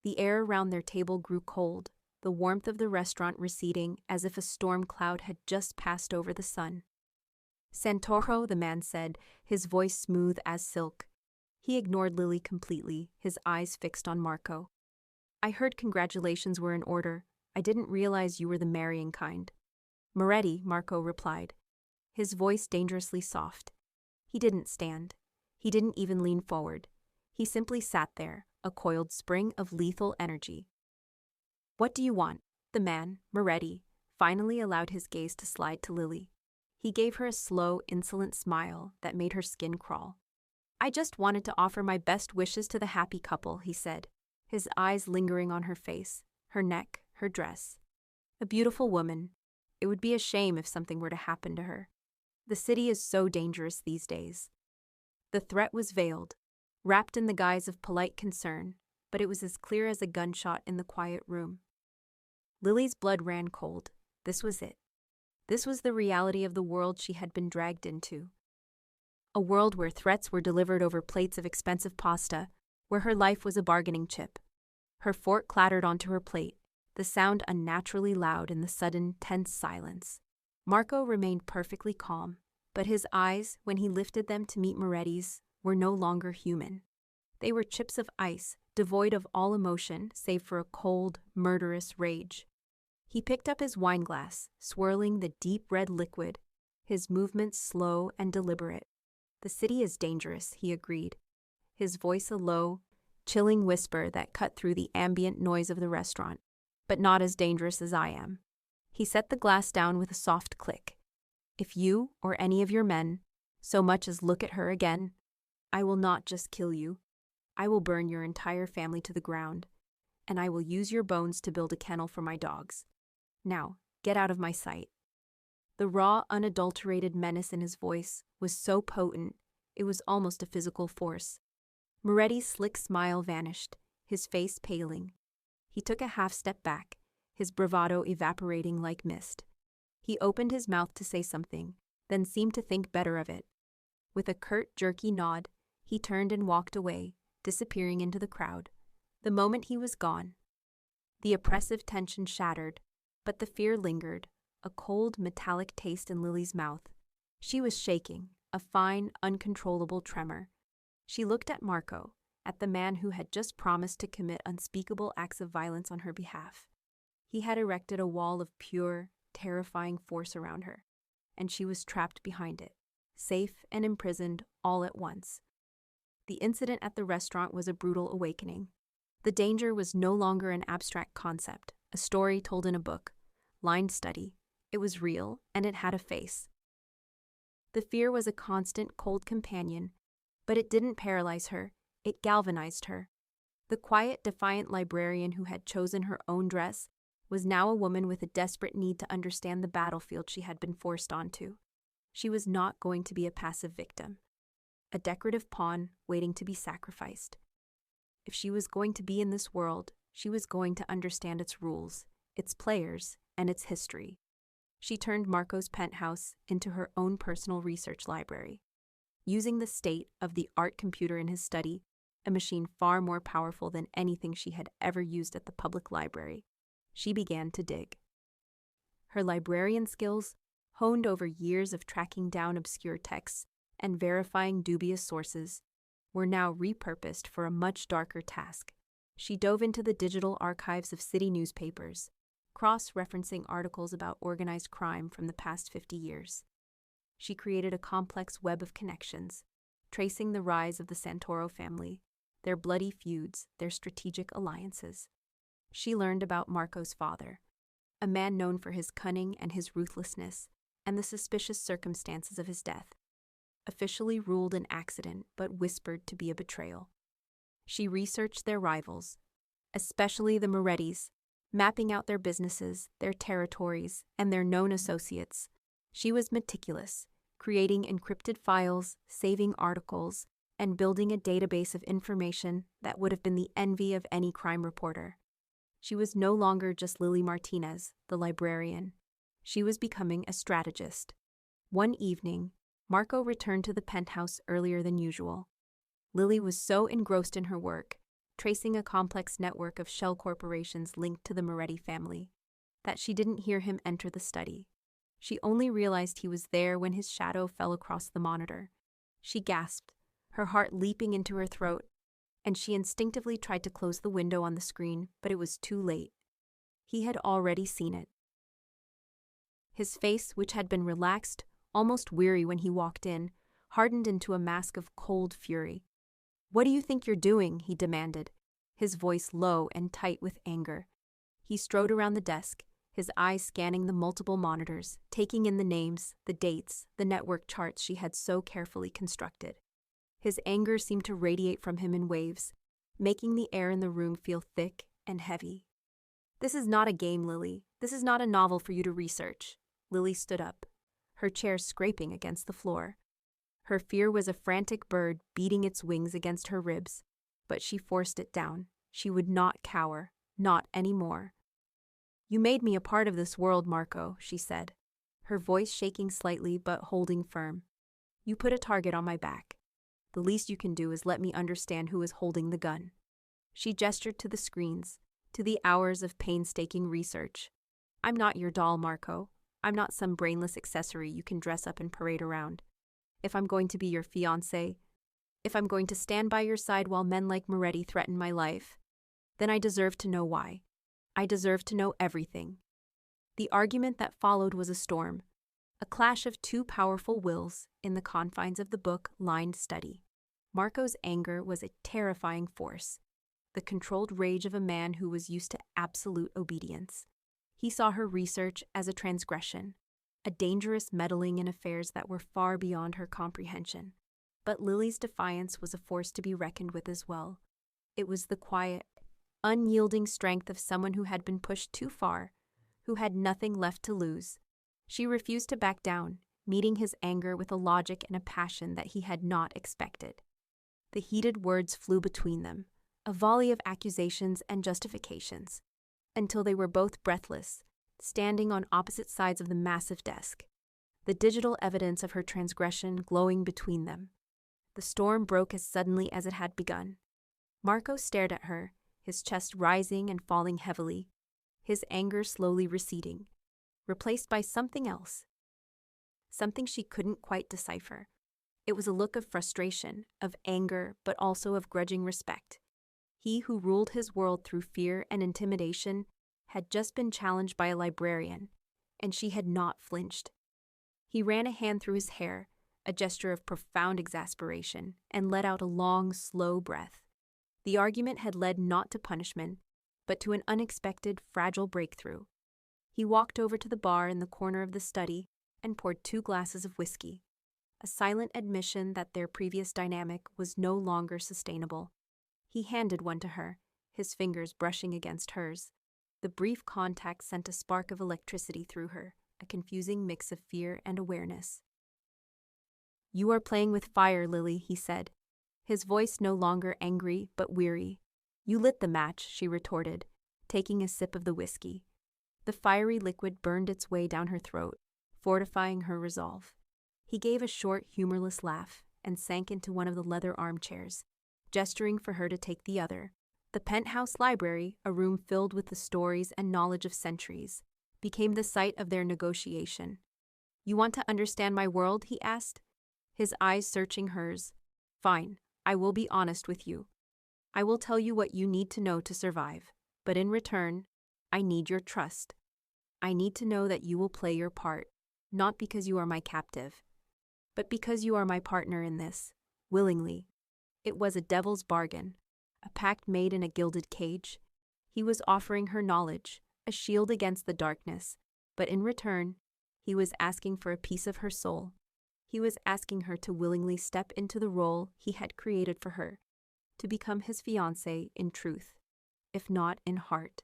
The air around their table grew cold, the warmth of the restaurant receding as if a storm cloud had just passed over the sun. "Santoro," the man said, his voice smooth as silk. He ignored Lily completely, his eyes fixed on Marco. "I heard congratulations were in order. I didn't realize you were the marrying kind." "Moretti," Marco replied, his voice dangerously soft. He didn't stand. He didn't even lean forward. He simply sat there, a coiled spring of lethal energy. "What do you want?" The man, Moretti, finally allowed his gaze to slide to Lily. He gave her a slow, insolent smile that made her skin crawl. "I just wanted to offer my best wishes to the happy couple," he said, his eyes lingering on her face, her neck, her dress. A beautiful woman. It would be a shame if something were to happen to her. The city is so dangerous these days. The threat was veiled, wrapped in the guise of polite concern, but it was as clear as a gunshot in the quiet room. Lily's blood ran cold. This was it. This was the reality of the world she had been dragged into. A world where threats were delivered over plates of expensive pasta, where her life was a bargaining chip. Her fork clattered onto her plate, the sound unnaturally loud in the sudden, tense silence. Marco remained perfectly calm, but his eyes, when he lifted them to meet Moretti's, were no longer human. They were chips of ice, devoid of all emotion save for a cold, murderous rage. He picked up his wineglass, swirling the deep red liquid, his movements slow and deliberate. "The city is dangerous," he agreed, his voice a low, chilling whisper that cut through the ambient noise of the restaurant, "but not as dangerous as I am." He set the glass down with a soft click. "If you, or any of your men, so much as look at her again, I will not just kill you. I will burn your entire family to the ground, and I will use your bones to build a kennel for my dogs. Now, get out of my sight." The raw, unadulterated menace in his voice was so potent, it was almost a physical force. Moretti's slick smile vanished, his face paling. He took a half-step back, his bravado evaporating like mist. He opened his mouth to say something, then seemed to think better of it. With a curt, jerky nod, he turned and walked away, disappearing into the crowd. The moment he was gone, the oppressive tension shattered, but the fear lingered, a cold, metallic taste in Lily's mouth. She was shaking, a fine, uncontrollable tremor. She looked at Marco, at the man who had just promised to commit unspeakable acts of violence on her behalf. He had erected a wall of pure, terrifying force around her, and she was trapped behind it, safe and imprisoned all at once. The incident at the restaurant was a brutal awakening. The danger was no longer an abstract concept, a story told in a book, lined study. It was real, and it had a face. The fear was a constant, cold companion, but it didn't paralyze her, it galvanized her. The quiet, defiant librarian who had chosen her own dress was now a woman with a desperate need to understand the battlefield she had been forced onto. She was not going to be a passive victim, a decorative pawn waiting to be sacrificed. If she was going to be in this world, she was going to understand its rules, its players, and its history. She turned Marco's penthouse into her own personal research library. Using the state of the art computer in his study, a machine far more powerful than anything she had ever used at the public library, she began to dig. Her librarian skills, honed over years of tracking down obscure texts and verifying dubious sources, were now repurposed for a much darker task. She dove into the digital archives of city newspapers, cross-referencing articles about organized crime from the past 50 years. She created a complex web of connections, tracing the rise of the Santoro family, their bloody feuds, their strategic alliances. She learned about Marco's father, a man known for his cunning and his ruthlessness, and the suspicious circumstances of his death, officially ruled an accident but whispered to be a betrayal. She researched their rivals, especially the Morettis, mapping out their businesses, their territories, and their known associates. She was meticulous, creating encrypted files, saving articles, and building a database of information that would have been the envy of any crime reporter. She was no longer just Lily Martinez, the librarian. She was becoming a strategist. One evening, Marco returned to the penthouse earlier than usual. Lily was so engrossed in her work, tracing a complex network of shell corporations linked to the Moretti family, that she didn't hear him enter the study. She only realized he was there when his shadow fell across the monitor. She gasped, her heart leaping into her throat, and she instinctively tried to close the window on the screen, but it was too late. He had already seen it. His face, which had been relaxed, almost weary when he walked in, hardened into a mask of cold fury. "What do you think you're doing?" he demanded, his voice low and tight with anger. He strode around the desk, his eyes scanning the multiple monitors, taking in the names, the dates, the network charts she had so carefully constructed. His anger seemed to radiate from him in waves, making the air in the room feel thick and heavy. "This is not a game, Lily. This is not a novel for you to research." Lily stood up, her chair scraping against the floor. Her fear was a frantic bird beating its wings against her ribs, but she forced it down. She would not cower, not anymore. "You made me a part of this world, Marco," she said, her voice shaking slightly but holding firm. "You put a target on my back. The least you can do is let me understand who is holding the gun." She gestured to the screens, to the hours of painstaking research. "I'm not your doll, Marco. I'm not some brainless accessory you can dress up and parade around. If I'm going to be your fiancée, if I'm going to stand by your side while men like Moretti threaten my life, then I deserve to know why. I deserve to know everything." The argument that followed was a storm, a clash of two powerful wills in the confines of the book-lined study. Marco's anger was a terrifying force, the controlled rage of a man who was used to absolute obedience. He saw her research as a transgression, a dangerous meddling in affairs that were far beyond her comprehension. But Lily's defiance was a force to be reckoned with as well. It was the quiet, unyielding strength of someone who had been pushed too far, who had nothing left to lose. She refused to back down, meeting his anger with a logic and a passion that he had not expected. The heated words flew between them, a volley of accusations and justifications, until they were both breathless, standing on opposite sides of the massive desk, the digital evidence of her transgression glowing between them. The storm broke as suddenly as it had begun. Marco stared at her, his chest rising and falling heavily, his anger slowly receding, replaced by something else. Something she couldn't quite decipher. It was a look of frustration, of anger, but also of grudging respect. He who ruled his world through fear and intimidation had just been challenged by a librarian, and she had not flinched. He ran a hand through his hair, a gesture of profound exasperation, and let out a long, slow breath. The argument had led not to punishment, but to an unexpected, fragile breakthrough. He walked over to the bar in the corner of the study and poured 2 glasses of whiskey, a silent admission that their previous dynamic was no longer sustainable. He handed one to her, his fingers brushing against hers. The brief contact sent a spark of electricity through her, a confusing mix of fear and awareness. "You are playing with fire, Lily," he said, his voice no longer angry but weary. "You lit the match," she retorted, taking a sip of the whiskey. The fiery liquid burned its way down her throat, fortifying her resolve. He gave a short, humorless laugh and sank into one of the leather armchairs, gesturing for her to take the other. The penthouse library, a room filled with the stories and knowledge of centuries, became the site of their negotiation. "You want to understand my world?" he asked, his eyes searching hers. "Fine, I will be honest with you. I will tell you what you need to know to survive, but in return, I need your trust. I need to know that you will play your part, not because you are my captive, but because you are my partner in this, willingly." It was a devil's bargain, a pact made in a gilded cage. He was offering her knowledge, a shield against the darkness, but in return, he was asking for a piece of her soul. He was asking her to willingly step into the role he had created for her, to become his fiancée in truth, if not in heart.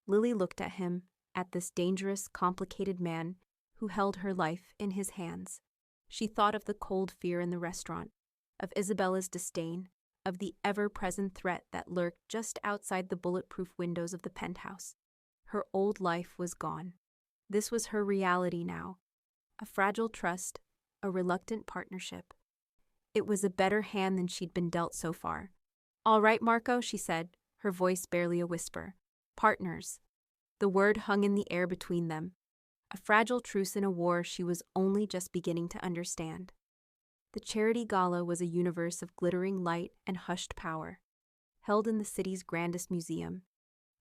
Lily looked at him, at this dangerous, complicated man who held her life in his hands. She thought of the cold fear in the restaurant, of Isabella's disdain, of the ever-present threat that lurked just outside the bulletproof windows of the penthouse. Her old life was gone. This was her reality now, a fragile trust, a reluctant partnership. It was a better hand than she'd been dealt so far. "All right, Marco," she said, her voice barely a whisper. "Partners." The word hung in the air between them, a fragile truce in a war she was only just beginning to understand. The charity gala was a universe of glittering light and hushed power. Held in the city's grandest museum,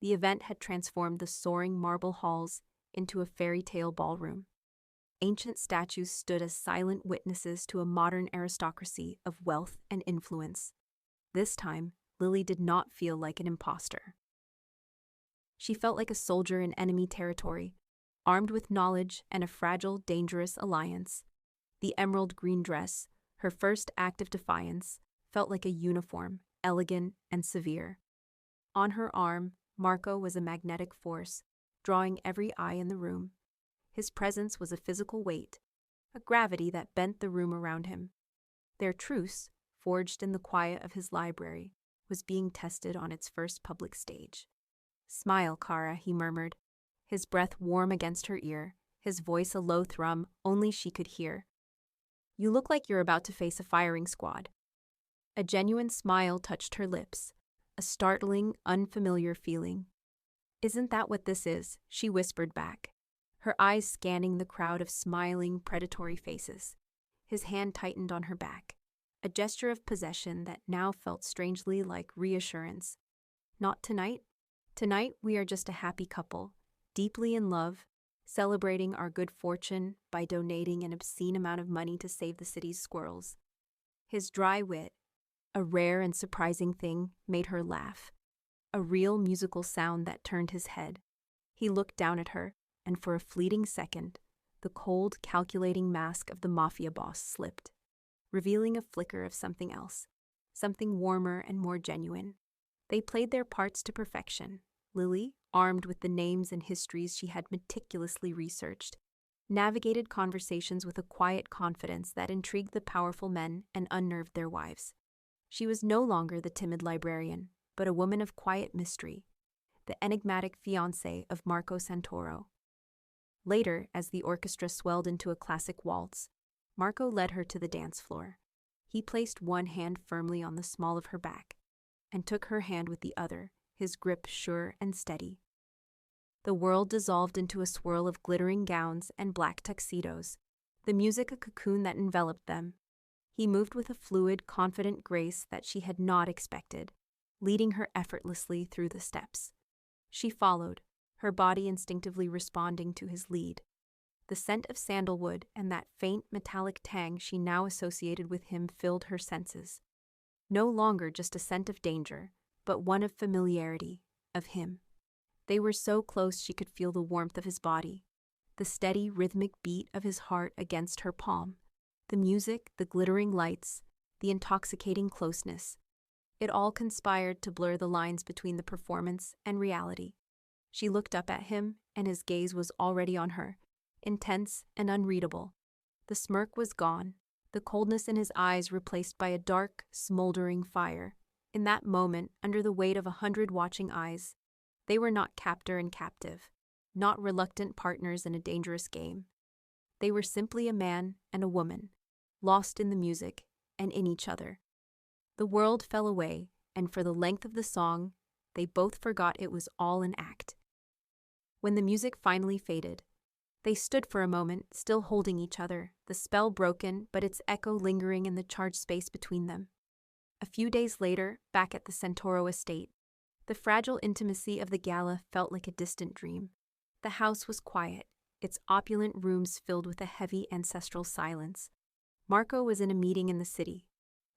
the event had transformed the soaring marble halls into a fairy tale ballroom. Ancient statues stood as silent witnesses to a modern aristocracy of wealth and influence. This time, Lily did not feel like an imposter. She felt like a soldier in enemy territory, armed with knowledge and a fragile, dangerous alliance. The emerald green dress, her first act of defiance, felt like a uniform, elegant and severe. On her arm, Marco was a magnetic force, drawing every eye in the room. His presence was a physical weight, a gravity that bent the room around him. Their truce, forged in the quiet of his library, was being tested on its first public stage. "Smile, Kara," he murmured, his breath warm against her ear, his voice a low thrum only she could hear. "You look like you're about to face a firing squad." A genuine smile touched her lips, a startling, unfamiliar feeling. "Isn't that what this is?" she whispered back, her eyes scanning the crowd of smiling, predatory faces. His hand tightened on her back, a gesture of possession that now felt strangely like reassurance. "Not tonight. Tonight we are just a happy couple, deeply in love, celebrating our good fortune by donating an obscene amount of money to save the city's squirrels." His dry wit, a rare and surprising thing, made her laugh, a real musical sound that turned his head. He looked down at her, and for a fleeting second, the cold, calculating mask of the Mafia boss slipped, revealing a flicker of something else, something warmer and more genuine. They played their parts to perfection. Lily, armed with the names and histories she had meticulously researched, navigated conversations with a quiet confidence that intrigued the powerful men and unnerved their wives. She was no longer the timid librarian, but a woman of quiet mystery, the enigmatic fiancée of Marco Santoro. Later, as the orchestra swelled into a classic waltz, Marco led her to the dance floor. He placed one hand firmly on the small of her back and took her hand with the other, his grip sure and steady. The world dissolved into a swirl of glittering gowns and black tuxedos, the music a cocoon that enveloped them. He moved with a fluid, confident grace that she had not expected, leading her effortlessly through the steps. She followed, her body instinctively responding to his lead. The scent of sandalwood and that faint metallic tang she now associated with him filled her senses. No longer just a scent of danger, but one of familiarity, of him. They were so close she could feel the warmth of his body, the steady, rhythmic beat of his heart against her palm, the music, the glittering lights, the intoxicating closeness. It all conspired to blur the lines between the performance and reality. She looked up at him, and his gaze was already on her, intense and unreadable. The smirk was gone, the coldness in his eyes replaced by a dark, smoldering fire. In that moment, under the weight of 100 watching eyes, they were not captor and captive, not reluctant partners in a dangerous game. They were simply a man and a woman, lost in the music and in each other. The world fell away, and for the length of the song, they both forgot it was all an act. When the music finally faded, they stood for a moment, still holding each other, the spell broken, but its echo lingering in the charged space between them. A few days later, back at the Santoro estate, the fragile intimacy of the gala felt like a distant dream. The house was quiet, its opulent rooms filled with a heavy ancestral silence. Marco was in a meeting in the city,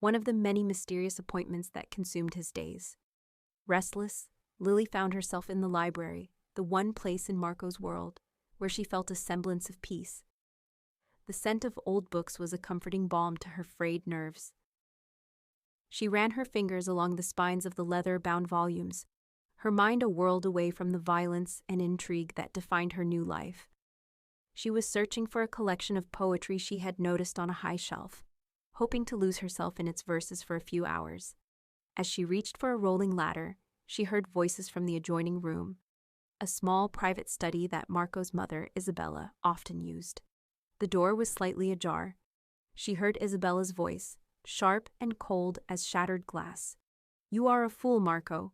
one of the many mysterious appointments that consumed his days. Restless, Lily found herself in the library, the one place in Marco's world where she felt a semblance of peace. The scent of old books was a comforting balm to her frayed nerves. She ran her fingers along the spines of the leather-bound volumes, her mind a world away from the violence and intrigue that defined her new life. She was searching for a collection of poetry she had noticed on a high shelf, hoping to lose herself in its verses for a few hours. As she reached for a rolling ladder, she heard voices from the adjoining room, a small private study that Marco's mother, Isabella, often used. The door was slightly ajar. She heard Isabella's voice, sharp and cold as shattered glass. "You are a fool, Marco.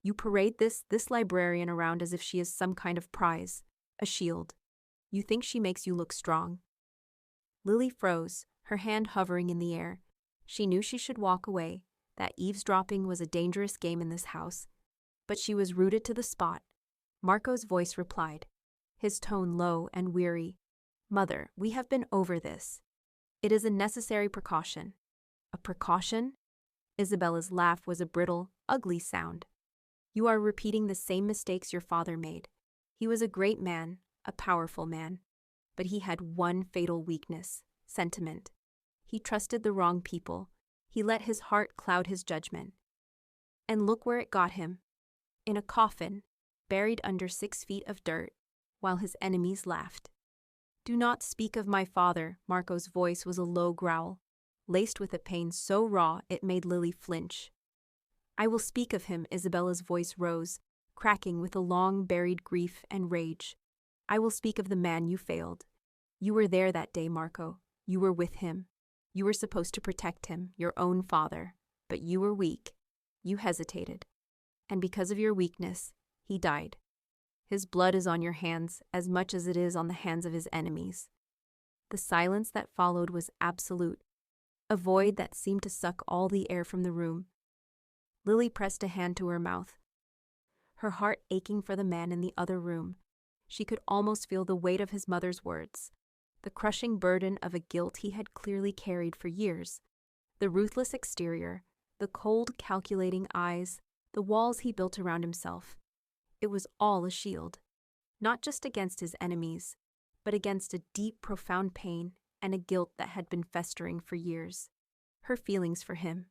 You parade this librarian around as if she is some kind of prize, a shield. You think she makes you look strong." Lily froze, her hand hovering in the air. She knew she should walk away, that eavesdropping was a dangerous game in this house, but she was rooted to the spot. Marco's voice replied, his tone low and weary. "Mother, we have been over this. It is a necessary precaution." "A precaution?" Isabella's laugh was a brittle, ugly sound. "You are repeating the same mistakes your father made. He was a great man, a powerful man, but he had one fatal weakness, sentiment. He trusted the wrong people. He let his heart cloud his judgment. And look where it got him. In a coffin, buried under 6 feet of dirt, while his enemies laughed." "Do not speak of my father." Marco's voice was a low growl, laced with a pain so raw it made Lily flinch. "I will speak of him." Isabella's voice rose, cracking with a long-buried grief and rage. "I will speak of the man you failed. You were there that day, Marco. You were with him. You were supposed to protect him, your own father. But you were weak. You hesitated. And because of your weakness, he died. His blood is on your hands as much as it is on the hands of his enemies." The silence that followed was absolute, a void that seemed to suck all the air from the room. Lily pressed a hand to her mouth, her heart aching for the man in the other room. She could almost feel the weight of his mother's words, the crushing burden of a guilt he had clearly carried for years. The ruthless exterior, the cold, calculating eyes, the walls he built around himself. It was all a shield, not just against his enemies, but against a deep, profound pain and a guilt that had been festering for years. Her feelings for him,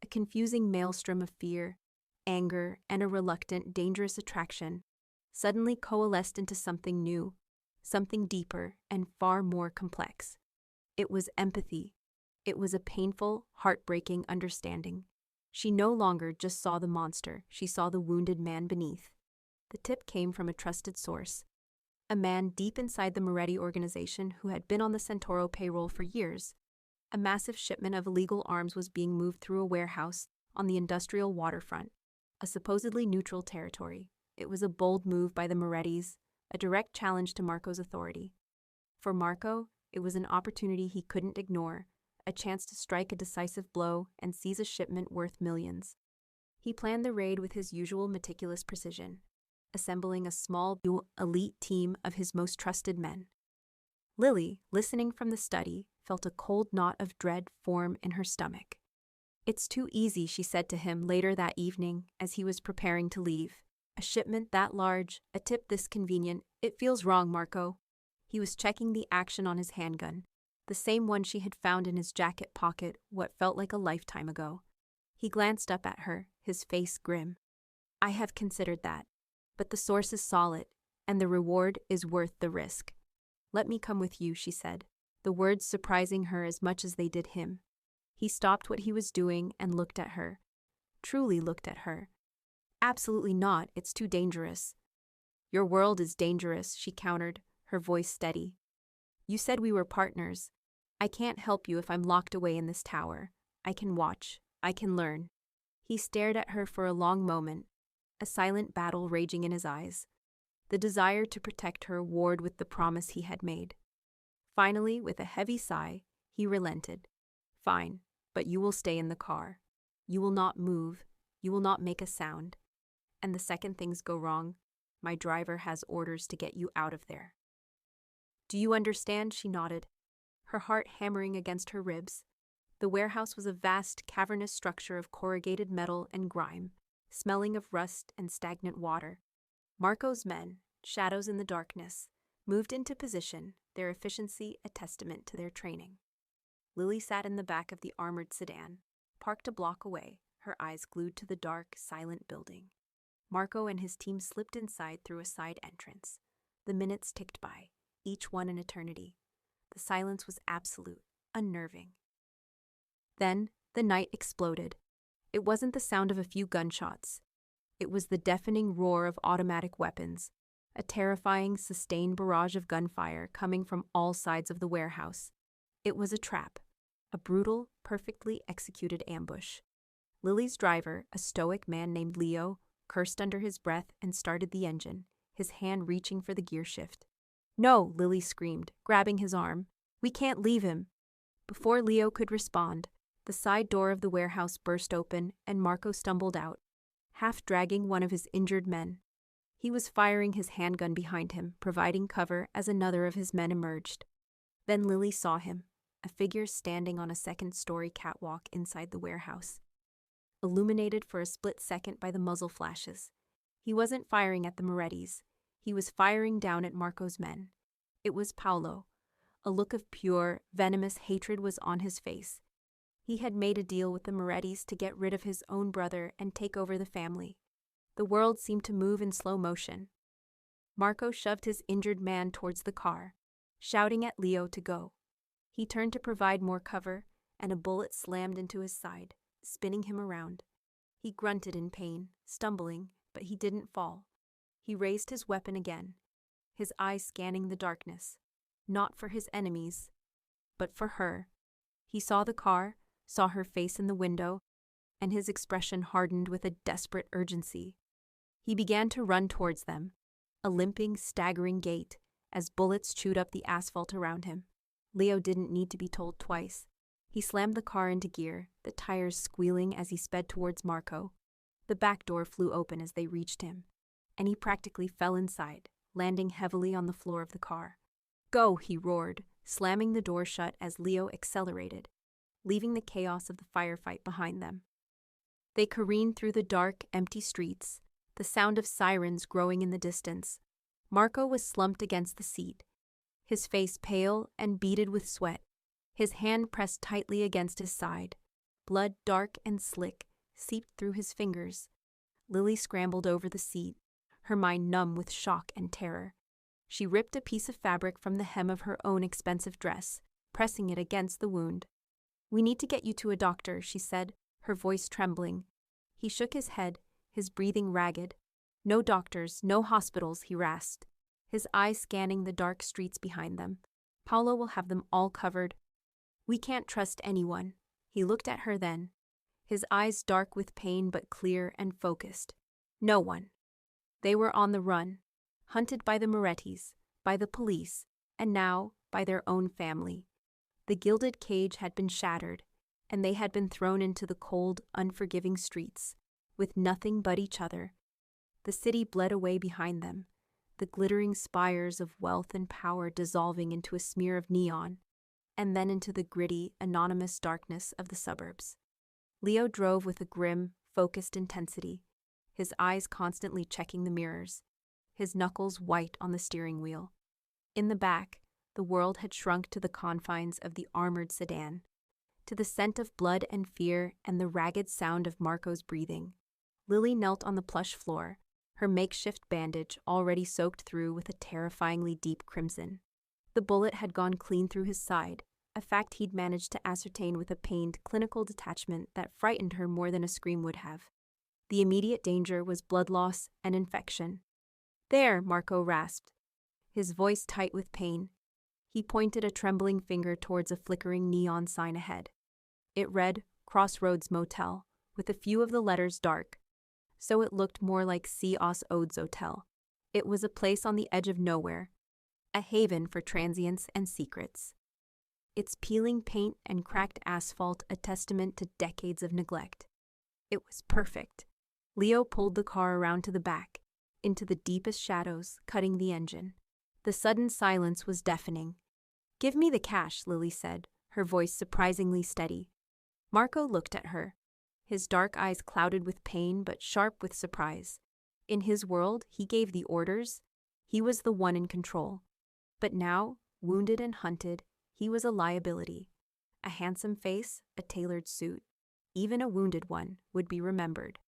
a confusing maelstrom of fear, anger, and a reluctant, dangerous attraction, suddenly coalesced into something new, something deeper and far more complex. It was empathy. It was a painful, heartbreaking understanding. She no longer just saw the monster, she saw the wounded man beneath. The tip came from a trusted source, a man deep inside the Moretti organization who had been on the Santoro payroll for years. A massive shipment of illegal arms was being moved through a warehouse on the industrial waterfront, a supposedly neutral territory. It was a bold move by the Morettis, a direct challenge to Marco's authority. For Marco, it was an opportunity he couldn't ignore, a chance to strike a decisive blow and seize a shipment worth millions. He planned the raid with his usual meticulous precision, assembling a small, elite team of his most trusted men. Lily, listening from the study, felt a cold knot of dread form in her stomach. "It's too easy," she said to him later that evening as he was preparing to leave. "A shipment that large, a tip this convenient, it feels wrong, Marco." He was checking the action on his handgun, the same one she had found in his jacket pocket what felt like a lifetime ago. He glanced up at her, his face grim. "I have considered that, but the source is solid, and the reward is worth the risk." "Let me come with you," she said, the words surprising her as much as they did him. He stopped what he was doing and looked at her. Truly looked at her. "Absolutely not, it's too dangerous." "Your world is dangerous," she countered, her voice steady. "You said we were partners. I can't help you if I'm locked away in this tower. I can watch. I can learn." He stared at her for a long moment, a silent battle raging in his eyes. The desire to protect her warred with the promise he had made. Finally, with a heavy sigh, he relented. "Fine, but you will stay in the car. You will not move. You will not make a sound. And the second things go wrong, my driver has orders to get you out of there." "Do you understand?" She nodded, her heart hammering against her ribs. The warehouse was a vast, cavernous structure of corrugated metal and grime, smelling of rust and stagnant water. Marco's men, shadows in the darkness, moved into position, their efficiency a testament to their training. Lily sat in the back of the armored sedan, parked a block away, her eyes glued to the dark, silent building. Marco and his team slipped inside through a side entrance. The minutes ticked by, each one an eternity. The silence was absolute, unnerving. Then, the night exploded. It wasn't the sound of a few gunshots. It was the deafening roar of automatic weapons, a terrifying, sustained barrage of gunfire coming from all sides of the warehouse. It was a trap, a brutal, perfectly executed ambush. Lily's driver, a stoic man named Leo, cursed under his breath and started the engine, his hand reaching for the gear shift. "No," Lily screamed, grabbing his arm. "We can't leave him." Before Leo could respond, the side door of the warehouse burst open and Marco stumbled out, half dragging one of his injured men. He was firing his handgun behind him, providing cover as another of his men emerged. Then Lily saw him, a figure standing on a second-story catwalk inside the warehouse, illuminated for a split second by the muzzle flashes. He wasn't firing at the Morettis. He was firing down at Marco's men. It was Paolo. A look of pure, venomous hatred was on his face. He had made a deal with the Morettis to get rid of his own brother and take over the family. The world seemed to move in slow motion. Marco shoved his injured man towards the car, shouting at Leo to go. He turned to provide more cover, and a bullet slammed into his side, spinning him around. He grunted in pain, stumbling, but he didn't fall. He raised his weapon again, his eyes scanning the darkness, not for his enemies, but for her. He saw the car, saw her face in the window, and his expression hardened with a desperate urgency. He began to run towards them, a limping, staggering gait, as bullets chewed up the asphalt around him. Leo didn't need to be told twice. He slammed the car into gear, the tires squealing as he sped towards Marco. The back door flew open as they reached him, and he practically fell inside, landing heavily on the floor of the car. "Go," he roared, slamming the door shut as Leo accelerated, leaving the chaos of the firefight behind them. They careened through the dark, empty streets, the sound of sirens growing in the distance. Marco was slumped against the seat, his face pale and beaded with sweat, his hand pressed tightly against his side. Blood, dark and slick, seeped through his fingers. Lily scrambled over the seat, her mind numb with shock and terror. She ripped a piece of fabric from the hem of her own expensive dress, pressing it against the wound. "We need to get you to a doctor," she said, her voice trembling. He shook his head, his breathing ragged. "No doctors, no hospitals," he rasped, his eyes scanning the dark streets behind them. "Paolo will have them all covered. We can't trust anyone." He looked at her then, his eyes dark with pain but clear and focused. No one. They were on the run, hunted by the Morettis, by the police, and now by their own family. The gilded cage had been shattered, and they had been thrown into the cold, unforgiving streets, with nothing but each other. The city bled away behind them, the glittering spires of wealth and power dissolving into a smear of neon, and then into the gritty, anonymous darkness of the suburbs. Leo drove with a grim, focused intensity, his eyes constantly checking the mirrors, his knuckles white on the steering wheel. In the back, the world had shrunk to the confines of the armored sedan, to the scent of blood and fear and the ragged sound of Marco's breathing. Lily knelt on the plush floor, her makeshift bandage already soaked through with a terrifyingly deep crimson. The bullet had gone clean through his side, a fact he'd managed to ascertain with a pained, clinical detachment that frightened her more than a scream would have. The immediate danger was blood loss and infection. "There," Marco rasped, his voice tight with pain. He pointed a trembling finger towards a flickering neon sign ahead. It read, "Crossroads Motel," with a few of the letters dark, so it looked more like C. Os Odes Hotel. It was a place on the edge of nowhere, a haven for transients and secrets. Its peeling paint and cracked asphalt a testament to decades of neglect. It was perfect. Leo pulled the car around to the back, into the deepest shadows, cutting the engine. The sudden silence was deafening. "Give me the cash," Lily said, her voice surprisingly steady. Marco looked at her, his dark eyes clouded with pain but sharp with surprise. In his world, he gave the orders. He was the one in control. But now, wounded and hunted, he was a liability. A handsome face, a tailored suit, even a wounded one, would be remembered.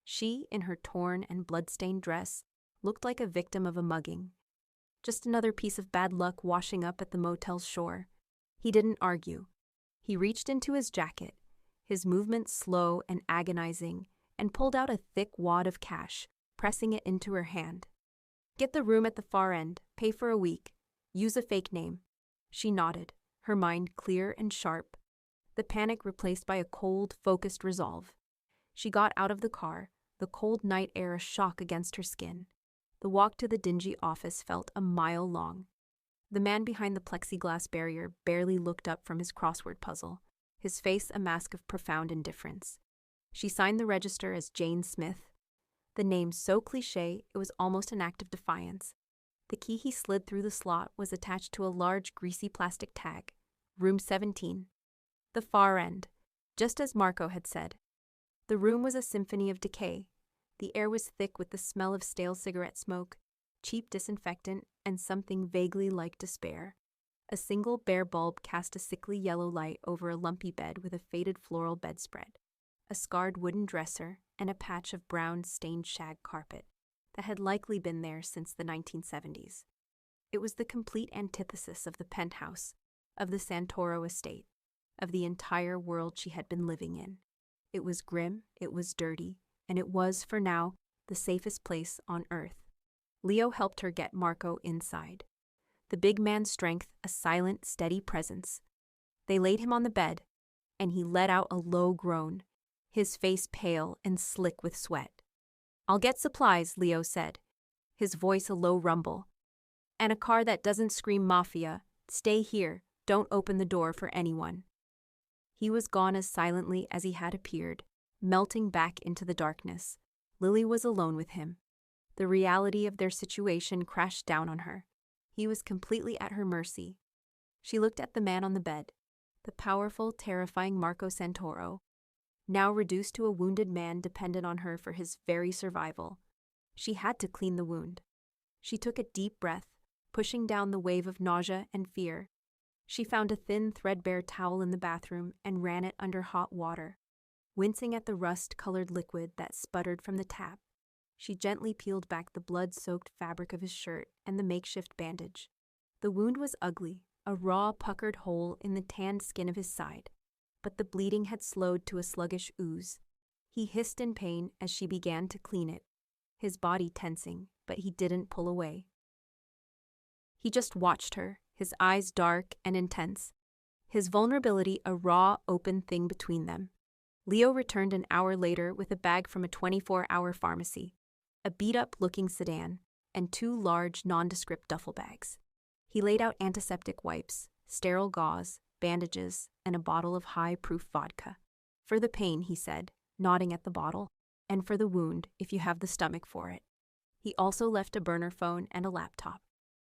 She, in her torn and blood-stained dress, looked like a victim of a mugging. Just another piece of bad luck washing up at the motel's shore. He didn't argue. He reached into his jacket, his movements slow and agonizing, and pulled out a thick wad of cash, pressing it into her hand. "Get the room at the far end, pay for a week, use a fake name." She nodded, her mind clear and sharp, the panic replaced by a cold, focused resolve. She got out of the car, the cold night air a shock against her skin. The walk to the dingy office felt a mile long. The man behind the plexiglass barrier barely looked up from his crossword puzzle, his face a mask of profound indifference. She signed the register as Jane Smith, the name so cliché it was almost an act of defiance. The key he slid through the slot was attached to a large, greasy plastic tag, Room 17. The far end, just as Marco had said. The room was a symphony of decay. The air was thick with the smell of stale cigarette smoke, cheap disinfectant, and something vaguely like despair. A single bare bulb cast a sickly yellow light over a lumpy bed with a faded floral bedspread, a scarred wooden dresser, and a patch of brown stained shag carpet that had likely been there since the 1970s. It was the complete antithesis of the penthouse, of the Santoro estate, of the entire world she had been living in. It was grim, it was dirty, and it was, for now, the safest place on earth. Leo helped her get Marco inside. The big man's strength, a silent, steady presence. They laid him on the bed, and he let out a low groan, his face pale and slick with sweat. "I'll get supplies," Leo said, his voice a low rumble. "And a car that doesn't scream Mafia. Stay here, don't open the door for anyone." He was gone as silently as he had appeared, melting back into the darkness. Lily was alone with him. The reality of their situation crashed down on her. He was completely at her mercy. She looked at the man on the bed, the powerful, terrifying Marco Santoro, now reduced to a wounded man dependent on her for his very survival. She had to clean the wound. She took a deep breath, pushing down the wave of nausea and fear. She found a thin, threadbare towel in the bathroom and ran it under hot water. Wincing at the rust-colored liquid that sputtered from the tap, she gently peeled back the blood-soaked fabric of his shirt and the makeshift bandage. The wound was ugly, a raw, puckered hole in the tanned skin of his side. but the bleeding had slowed to a sluggish ooze. He hissed in pain as she began to clean it, his body tensing, but he didn't pull away. He just watched her, his eyes dark and intense, his vulnerability a raw, open thing between them. Leo returned an hour later with a bag from a 24-hour pharmacy, a beat-up-looking sedan, and 2 large, nondescript duffel bags. He laid out antiseptic wipes, sterile gauze, bandages, and a bottle of high-proof vodka. For the pain, he said, nodding at the bottle, and for the wound, if you have the stomach for it. He also left a burner phone and a laptop.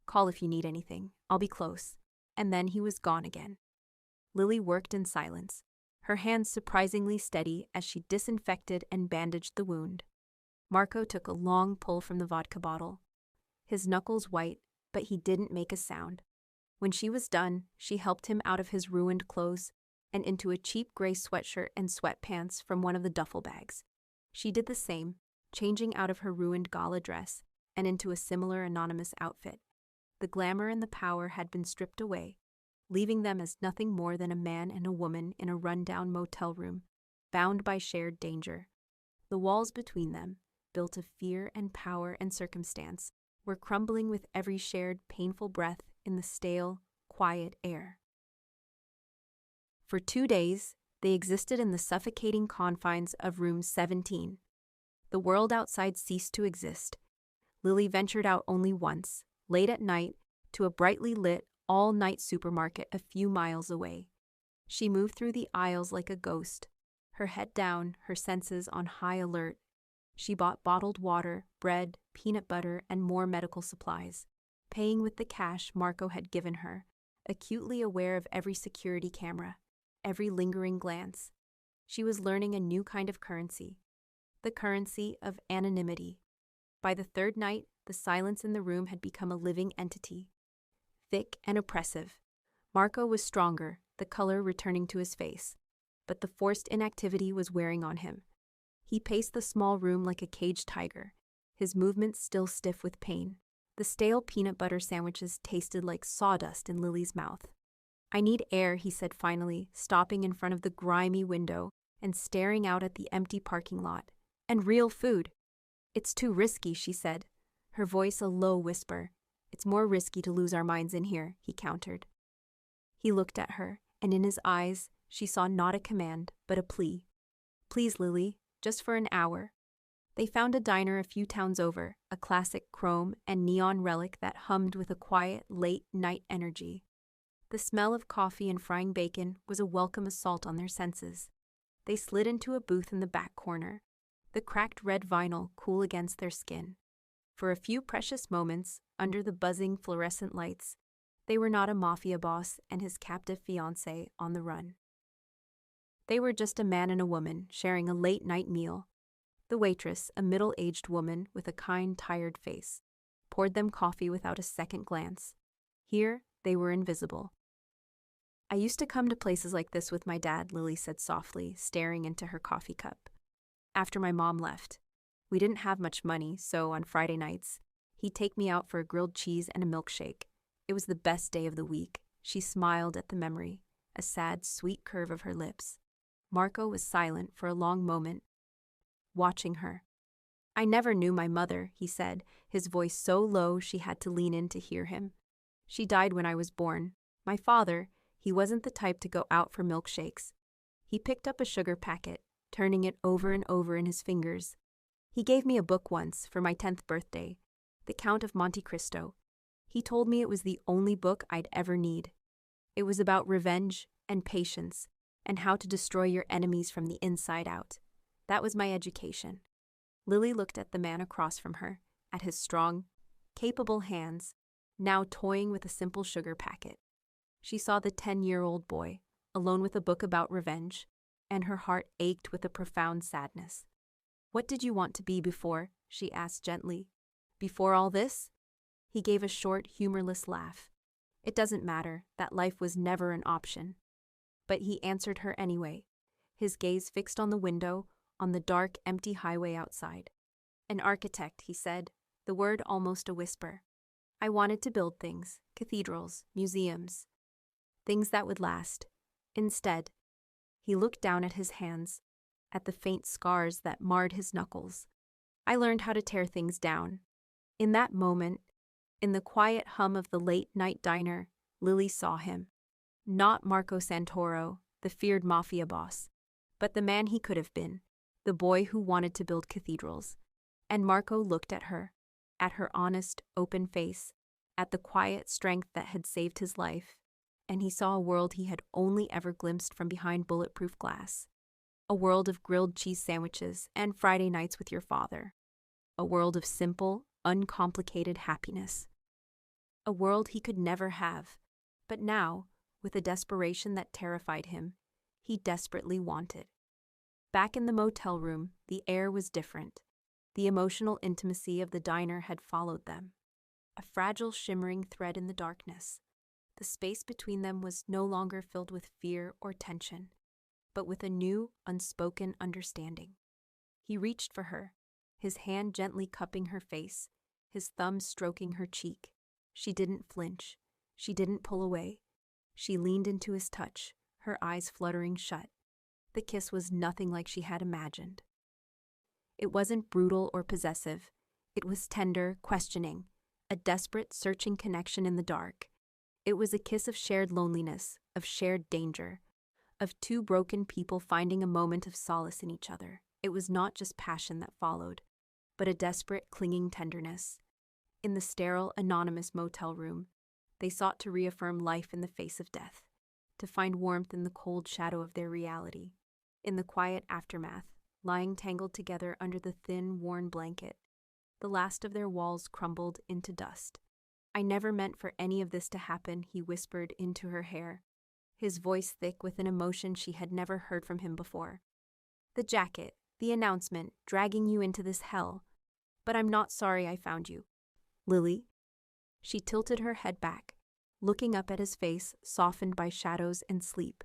Call if you need anything, I'll be close. And then he was gone again. Lily worked in silence, her hands surprisingly steady as she disinfected and bandaged the wound. Marco took a long pull from the vodka bottle, his knuckles white, but he didn't make a sound. When she was done, she helped him out of his ruined clothes and into a cheap gray sweatshirt and sweatpants from one of the duffel bags. She did the same, changing out of her ruined gala dress and into a similar anonymous outfit. The glamour and the power had been stripped away, leaving them as nothing more than a man and a woman in a run-down motel room, bound by shared danger. The walls between them, built of fear and power and circumstance, were crumbling with every shared painful breath in the stale, quiet air. For 2 days, they existed in the suffocating confines of room 17. The world outside ceased to exist. Lily ventured out only once, late at night, to a brightly lit, all-night supermarket a few miles away. She moved through the aisles like a ghost, her head down, her senses on high alert. She bought bottled water, bread, peanut butter, and more medical supplies, paying with the cash Marco had given her, acutely aware of every security camera, every lingering glance. She was learning a new kind of currency, the currency of anonymity. By the 3rd night, the silence in the room had become a living entity, thick and oppressive. Marco was stronger, the color returning to his face, but the forced inactivity was wearing on him. He paced the small room like a caged tiger, his movements still stiff with pain. The stale peanut butter sandwiches tasted like sawdust in Lily's mouth. I need air, he said finally, stopping in front of the grimy window and staring out at the empty parking lot. And real food. It's too risky, she said, her voice a low whisper. It's more risky to lose our minds in here, he countered. He looked at her, and in his eyes, she saw not a command, but a plea. Please, Lily, just for an hour. They found a diner a few towns over, a classic chrome and neon relic that hummed with a quiet, late-night energy. The smell of coffee and frying bacon was a welcome assault on their senses. They slid into a booth in the back corner, the cracked red vinyl cool against their skin. For a few precious moments, under the buzzing fluorescent lights, they were not a mafia boss and his captive fiancée on the run. They were just a man and a woman sharing a late-night meal. The waitress, a middle-aged woman with a kind, tired face, poured them coffee without a second glance. Here, they were invisible. I used to come to places like this with my dad, Lily said softly, staring into her coffee cup. After my mom left. We didn't have much money, so on Friday nights, he'd take me out for a grilled cheese and a milkshake. It was the best day of the week. She smiled at the memory, a sad, sweet curve of her lips. Marco was silent for a long moment, watching her. I never knew my mother, he said, his voice so low she had to lean in to hear him. She died when I was born. My father, he wasn't the type to go out for milkshakes. He picked up a sugar packet, turning it over and over in his fingers. He gave me a book once for my 10th birthday, The Count of Monte Cristo. He told me it was the only book I'd ever need. It was about revenge and patience and how to destroy your enemies from the inside out. That was my education. Lily looked at the man across from her, at his strong, capable hands, now toying with a simple sugar packet. She saw the 10-year-old boy, alone with a book about revenge, and her heart ached with a profound sadness. What did you want to be before? She asked gently. Before all this? He gave a short, humorless laugh. It doesn't matter, that life was never an option. But he answered her anyway, his gaze fixed on the window, on the dark, empty highway outside. An architect, he said, the word almost a whisper. I wanted to build things, cathedrals, museums, things that would last. Instead, He looked down at his hands, at the faint scars that marred his knuckles. I learned how to tear things down. In that moment, in the quiet hum of the late-night diner, Lily saw him. Not Marco Santoro, the feared Mafia boss, but the man he could have been, the boy who wanted to build cathedrals. And Marco looked at her honest, open face, at the quiet strength that had saved his life, and he saw a world he had only ever glimpsed from behind bulletproof glass. A world of grilled cheese sandwiches and Friday nights with your father. A world of simple, uncomplicated happiness. A world he could never have, but now, with a desperation that terrified him, he desperately wanted. Back in the motel room, the air was different. The emotional intimacy of the diner had followed them. A fragile, shimmering thread in the darkness. The space between them was no longer filled with fear or tension, but with a new, unspoken understanding. He reached for her, his hand gently cupping her face, his thumb stroking her cheek. She didn't flinch. She didn't pull away. She leaned into his touch, her eyes fluttering shut. The kiss was nothing like she had imagined. It wasn't brutal or possessive. It was tender, questioning, a desperate, searching connection in the dark. It was a kiss of shared loneliness, of shared danger, of two broken people finding a moment of solace in each other. It was not just passion that followed, but a desperate, clinging tenderness. In the sterile, anonymous motel room, they sought to reaffirm life in the face of death, to find warmth in the cold shadow of their reality. In the quiet aftermath, lying tangled together under the thin, worn blanket, the last of their walls crumbled into dust. "I never meant for any of this to happen," he whispered into her hair, his voice thick with an emotion she had never heard from him before. "The jacket, the announcement, dragging you into this hell. But I'm not sorry I found you." "Lily?" She tilted her head back, looking up at his face softened by shadows and sleep.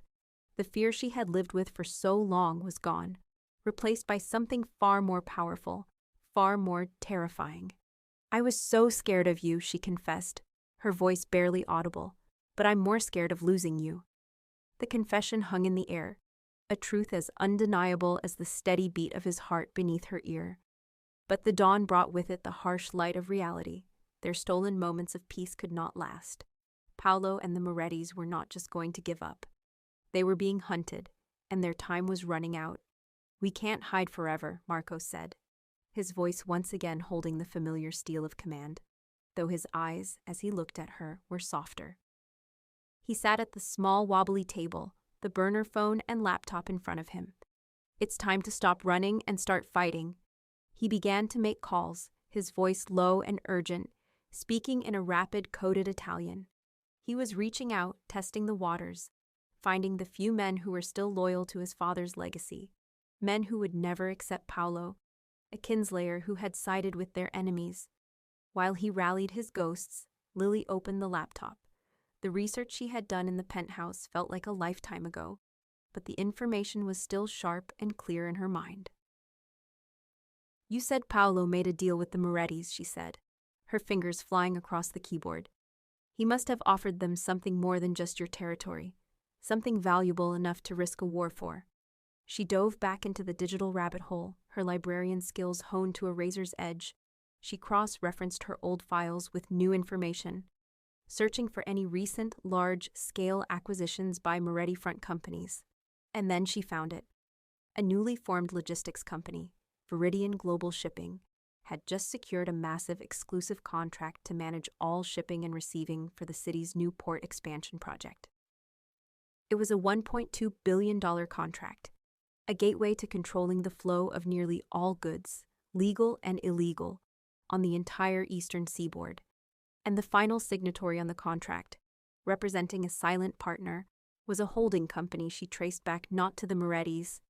The fear she had lived with for so long was gone, replaced by something far more powerful, far more terrifying. "I was so scared of you," she confessed, her voice barely audible, "but I'm more scared of losing you." The confession hung in the air, a truth as undeniable as the steady beat of his heart beneath her ear. But the dawn brought with it the harsh light of reality. Their stolen moments of peace could not last. Paolo and the Morettis were not just going to give up. They were being hunted, and their time was running out. "We can't hide forever," Marco said, his voice once again holding the familiar steel of command, though his eyes, as he looked at her, were softer. He sat at the small, wobbly table, the burner phone and laptop in front of him. "It's time to stop running and start fighting." He began to make calls, his voice low and urgent, speaking in a rapid, coded Italian. He was reaching out, testing the waters, finding the few men who were still loyal to his father's legacy, men who would never accept Paolo, a kinslayer who had sided with their enemies. While he rallied his ghosts, Lily opened the laptop. The research she had done in the penthouse felt like a lifetime ago, but the information was still sharp and clear in her mind. "You said Paolo made a deal with the Morettis," she said, her fingers flying across the keyboard. "He must have offered them something more than just your territory, something valuable enough to risk a war for." She dove back into the digital rabbit hole, her librarian skills honed to a razor's edge. She cross-referenced her old files with new information, searching for any recent, large-scale acquisitions by Moretti front companies. And then she found it. A newly formed logistics company, Viridian Global Shipping, had just secured a massive exclusive contract to manage all shipping and receiving for the city's new port expansion project. It was a $1.2 billion contract, a gateway to controlling the flow of nearly all goods, legal and illegal, on the entire eastern seaboard. And the final signatory on the contract, representing a silent partner, was a holding company she traced back not to the Morettis,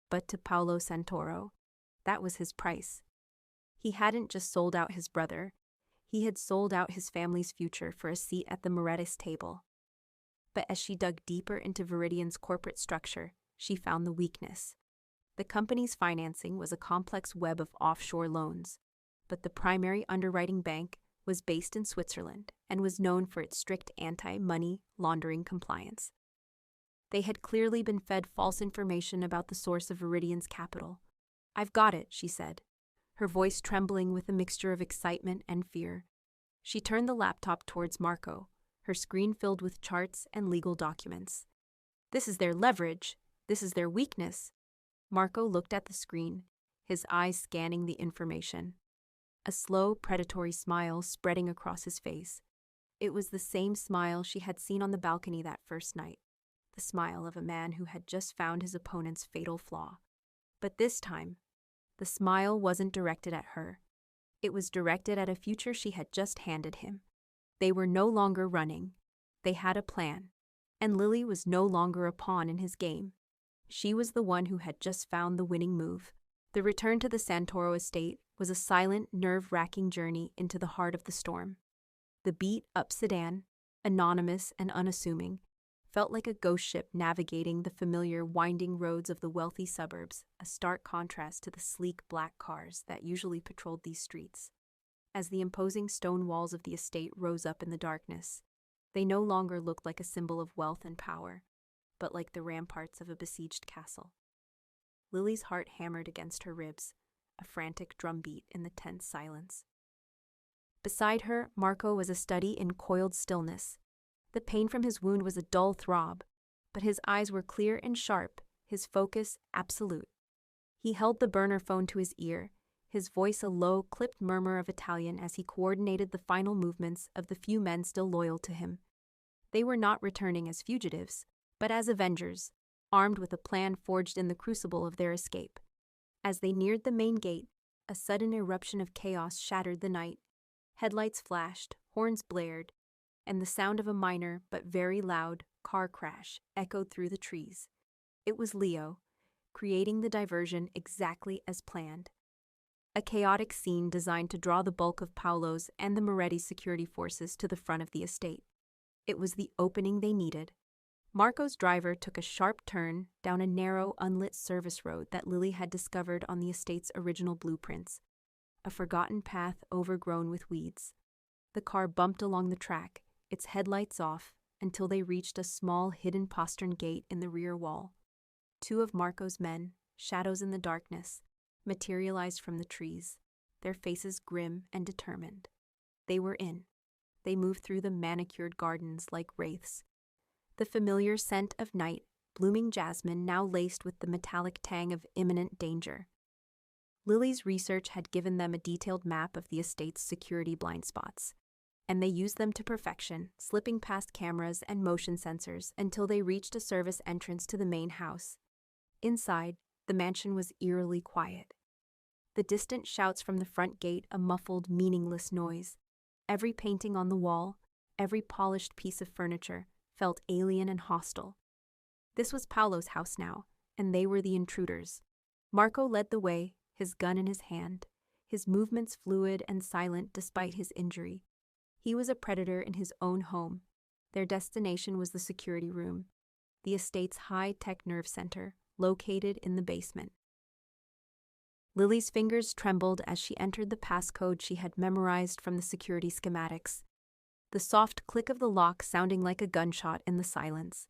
but to Paolo Santoro. That was his price. He hadn't just sold out his brother, he had sold out his family's future for a seat at the Morettis table. But as she dug deeper into Viridian's corporate structure, she found the weakness. The company's financing was a complex web of offshore loans, but the primary underwriting bank was based in Switzerland and was known for its strict anti-money laundering compliance. They had clearly been fed false information about the source of Viridian's capital. "I've got it," she said, her voice trembling with a mixture of excitement and fear. She turned the laptop towards Marco, her screen filled with charts and legal documents. "This is their leverage. This is their weakness." Marco looked at the screen, his eyes scanning the information. A slow, predatory smile spreading across his face. It was the same smile she had seen on the balcony that first night, the smile of a man who had just found his opponent's fatal flaw. But this time, the smile wasn't directed at her. It was directed at a future she had just handed him. They were no longer running. They had a plan, and Lily was no longer a pawn in his game. She was the one who had just found the winning move. The return to the Santoro estate was a silent, nerve-wracking journey into the heart of the storm. The beat-up sedan, anonymous and unassuming, felt like a ghost ship navigating the familiar winding roads of the wealthy suburbs, a stark contrast to the sleek black cars that usually patrolled these streets. As the imposing stone walls of the estate rose up in the darkness, they no longer looked like a symbol of wealth and power, but like the ramparts of a besieged castle. Lily's heart hammered against her ribs, a frantic drumbeat in the tense silence. Beside her, Marco was a study in coiled stillness. The pain from his wound was a dull throb, but his eyes were clear and sharp, his focus absolute. He held the burner phone to his ear, his voice a low, clipped murmur of Italian as he coordinated the final movements of the few men still loyal to him. They were not returning as fugitives, but as avengers, armed with a plan forged in the crucible of their escape. As they neared the main gate, a sudden eruption of chaos shattered the night. Headlights flashed, horns blared, and the sound of a minor but very loud car crash echoed through the trees. It was Leo, creating the diversion exactly as planned. A chaotic scene designed to draw the bulk of Paolo's and the Moretti's security forces to the front of the estate. It was the opening they needed. Marco's driver took a sharp turn down a narrow, unlit service road that Lily had discovered on the estate's original blueprints, a forgotten path overgrown with weeds. The car bumped along the track, its headlights off, until they reached a small, hidden postern gate in the rear wall. Two of Marco's men, shadows in the darkness, materialized from the trees, their faces grim and determined. They were in. They moved through the manicured gardens like wraiths. The familiar scent of night, blooming jasmine now laced with the metallic tang of imminent danger. Lily's research had given them a detailed map of the estate's security blind spots, and they used them to perfection, slipping past cameras and motion sensors until they reached a service entrance to the main house. Inside, the mansion was eerily quiet. The distant shouts from the front gate a muffled, meaningless noise. Every painting on the wall, every polished piece of furniture, felt alien and hostile. This was Paolo's house now, and they were the intruders. Marco led the way, his gun in his hand, his movements fluid and silent despite his injury. He was a predator in his own home. Their destination was the security room, the estate's high-tech nerve center, located in the basement. Lily's fingers trembled as she entered the passcode she had memorized from the security schematics, the soft click of the lock sounding like a gunshot in the silence.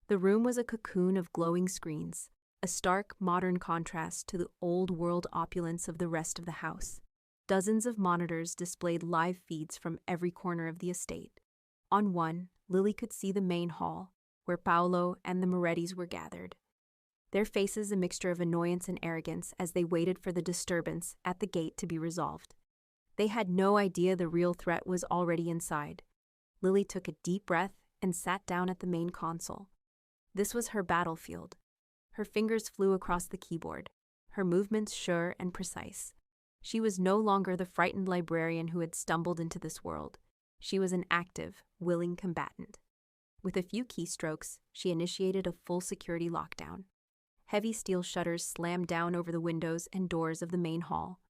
The room was a cocoon of glowing screens, a stark, modern contrast to the old-world opulence of the rest of the house. Dozens of monitors displayed live feeds from every corner of the estate. On one, Lily could see the main hall, where Paolo and the Morettis were gathered, their faces a mixture of annoyance and arrogance as they waited for the disturbance at the gate to be resolved. They had no idea the real threat was already inside. Lily took a deep breath and sat down at the main console. This was her battlefield. Her fingers flew across the keyboard, her movements sure and precise. She was no longer the frightened librarian who had stumbled into this world. She was an active, willing combatant. With a few keystrokes, she initiated a full security lockdown. Heavy steel shutters slammed down over the windows and doors of the main hall.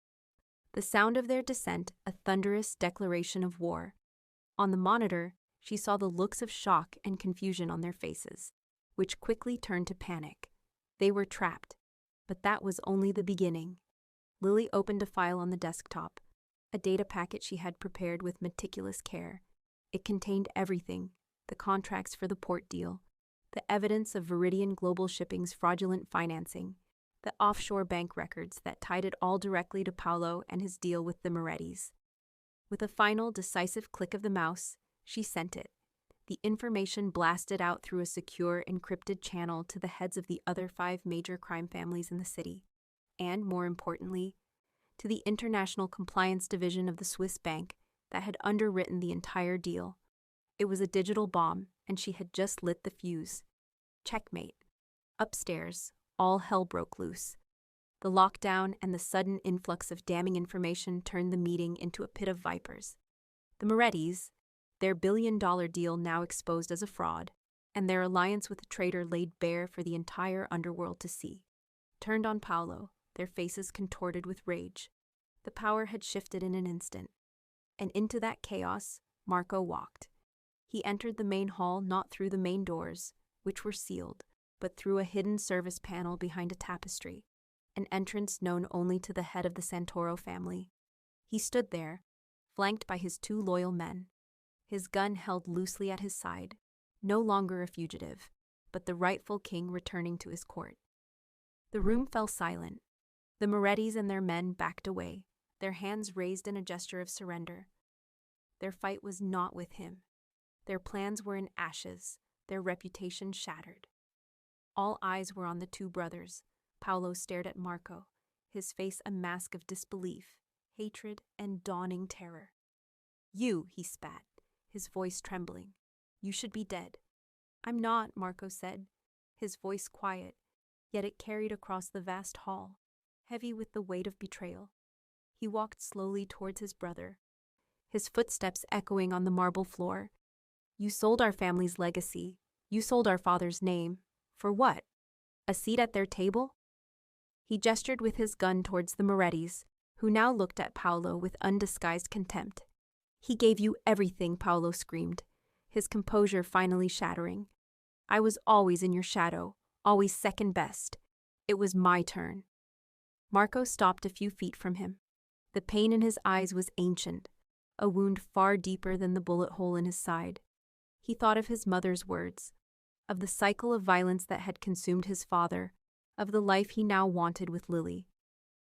The sound of their descent, a thunderous declaration of war. On the monitor, she saw the looks of shock and confusion on their faces, which quickly turned to panic. They were trapped, but that was only the beginning. Lily opened a file on the desktop, a data packet she had prepared with meticulous care. It contained everything: the contracts for the port deal, the evidence of Viridian Global Shipping's fraudulent financing, the offshore bank records that tied it all directly to Paolo and his deal with the Morettis. With a final, decisive click of the mouse, she sent it. The information blasted out through a secure, encrypted channel to the heads of the other 5 major crime families in the city, and, more importantly, to the International Compliance Division of the Swiss bank that had underwritten the entire deal. It was a digital bomb, and she had just lit the fuse. Checkmate. Upstairs, all hell broke loose. The lockdown and the sudden influx of damning information turned the meeting into a pit of vipers. The Morettis, their billion-dollar deal now exposed as a fraud, and their alliance with a traitor laid bare for the entire underworld to see, turned on Paolo, their faces contorted with rage. The power had shifted in an instant, and into that chaos, Marco walked. He entered the main hall not through the main doors, which were sealed, but through a hidden service panel behind a tapestry, an entrance known only to the head of the Santoro family. He stood there, flanked by his 2 loyal men, his gun held loosely at his side, no longer a fugitive, but the rightful king returning to his court. The room fell silent. The Morettis and their men backed away, their hands raised in a gesture of surrender. Their fight was not with him. Their plans were in ashes, their reputation shattered. All eyes were on the 2 brothers. Paolo stared at Marco, his face a mask of disbelief, hatred, and dawning terror. "You," he spat, his voice trembling. "You should be dead." "I'm not," Marco said, his voice quiet, yet it carried across the vast hall, heavy with the weight of betrayal. He walked slowly towards his brother, his footsteps echoing on the marble floor. "You sold our family's legacy. You sold our father's name. For what? A seat at their table?" He gestured with his gun towards the Morettis, who now looked at Paolo with undisguised contempt. "He gave you everything," Paolo screamed, his composure finally shattering. "I was always in your shadow, always second best. It was my turn." Marco stopped a few feet from him. The pain in his eyes was ancient, a wound far deeper than the bullet hole in his side. He thought of his mother's words, of the cycle of violence that had consumed his father, of the life he now wanted with Lily.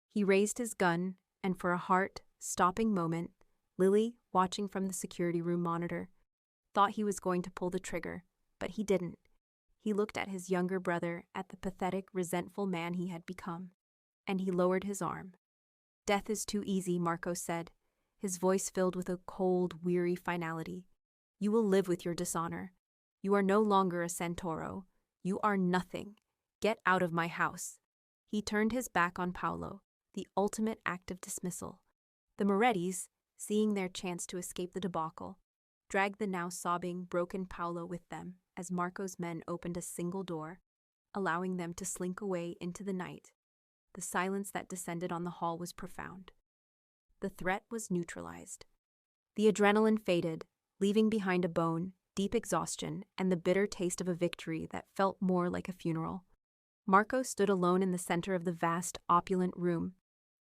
He raised his gun, and for a heart-stopping moment, Lily, watching from the security room monitor, thought he was going to pull the trigger, but he didn't. He looked at his younger brother, at the pathetic, resentful man he had become, and he lowered his arm. "Death is too easy," Marco said, his voice filled with a cold, weary finality. "You will live with your dishonor. You are no longer a Santoro. You are nothing. Get out of my house." He turned his back on Paolo, the ultimate act of dismissal. The Morettis, seeing their chance to escape the debacle, dragged the now sobbing, broken Paolo with them as Marco's men opened a single door, allowing them to slink away into the night. The silence that descended on the hall was profound. The threat was neutralized. The adrenaline faded, leaving behind a bone, deep exhaustion, and the bitter taste of a victory that felt more like a funeral. Marco stood alone in the center of the vast, opulent room,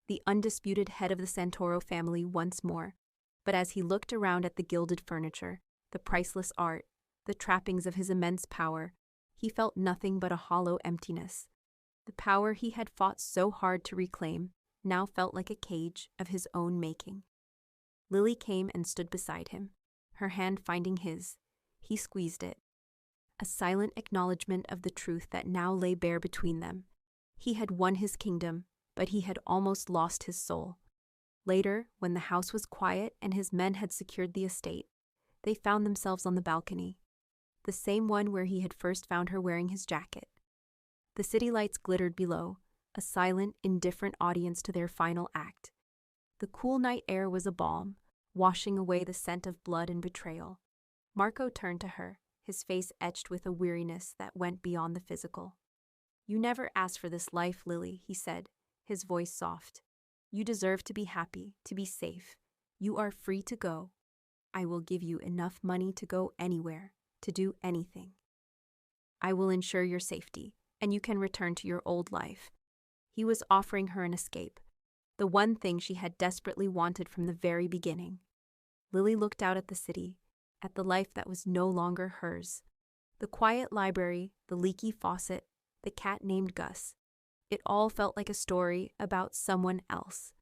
the undisputed head of the Santoro family once more. But as he looked around at the gilded furniture, the priceless art, the trappings of his immense power, he felt nothing but a hollow emptiness. The power he had fought so hard to reclaim now felt like a cage of his own making. Lily came and stood beside him, her hand finding his. He squeezed it. A silent acknowledgement of the truth that now lay bare between them. He had won his kingdom, but he had almost lost his soul. Later, when the house was quiet and his men had secured the estate, they found themselves on the balcony, the same one where he had first found her wearing his jacket. The city lights glittered below, a silent, indifferent audience to their final act. The cool night air was a balm, washing away the scent of blood and betrayal. Marco turned to her, his face etched with a weariness that went beyond the physical. "You never asked for this life, Lily," he said, his voice soft. "You deserve to be happy, to be safe. You are free to go. I will give you enough money to go anywhere, to do anything. I will ensure your safety, and you can return to your old life." He was offering her an escape, the one thing she had desperately wanted from the very beginning. Lily looked out at the city, at the life that was no longer hers. The quiet library, the leaky faucet, the cat named Gus. It all felt like a story about someone else.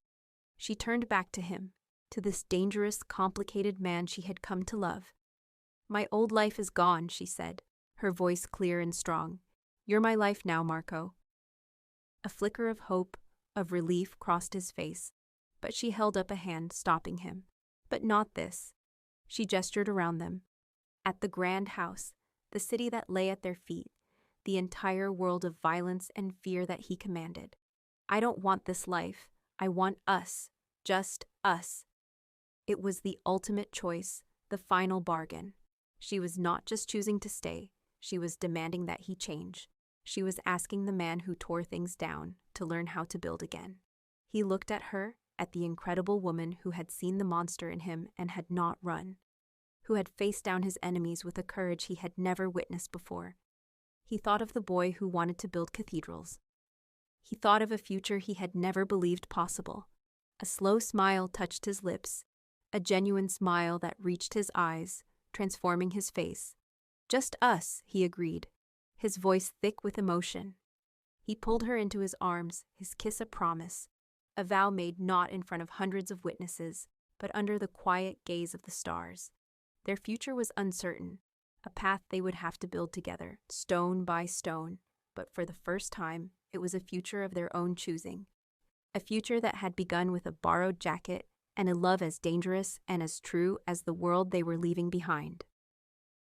She turned back to him, to this dangerous, complicated man she had come to love. "My old life is gone," she said, her voice clear and strong. "You're my life now, Marco." A flicker of hope, of relief crossed his face, but she held up a hand, stopping him. "But not this." She gestured around them. At the grand house, the city that lay at their feet, the entire world of violence and fear that he commanded. "I don't want this life. I want us. Just us." It was the ultimate choice, the final bargain. She was not just choosing to stay, she was demanding that he change. She was asking the man who tore things down to learn how to build again. He looked at her, at the incredible woman who had seen the monster in him and had not run, who had faced down his enemies with a courage he had never witnessed before. He thought of the boy who wanted to build cathedrals. He thought of a future he had never believed possible. A slow smile touched his lips, a genuine smile that reached his eyes, transforming his face. "Just us," he agreed, his voice thick with emotion. He pulled her into his arms, his kiss a promise, a vow made not in front of hundreds of witnesses, but under the quiet gaze of the stars. Their future was uncertain, a path they would have to build together, stone by stone, but for the first time, it was a future of their own choosing. A future that had begun with a borrowed jacket and a love as dangerous and as true as the world they were leaving behind.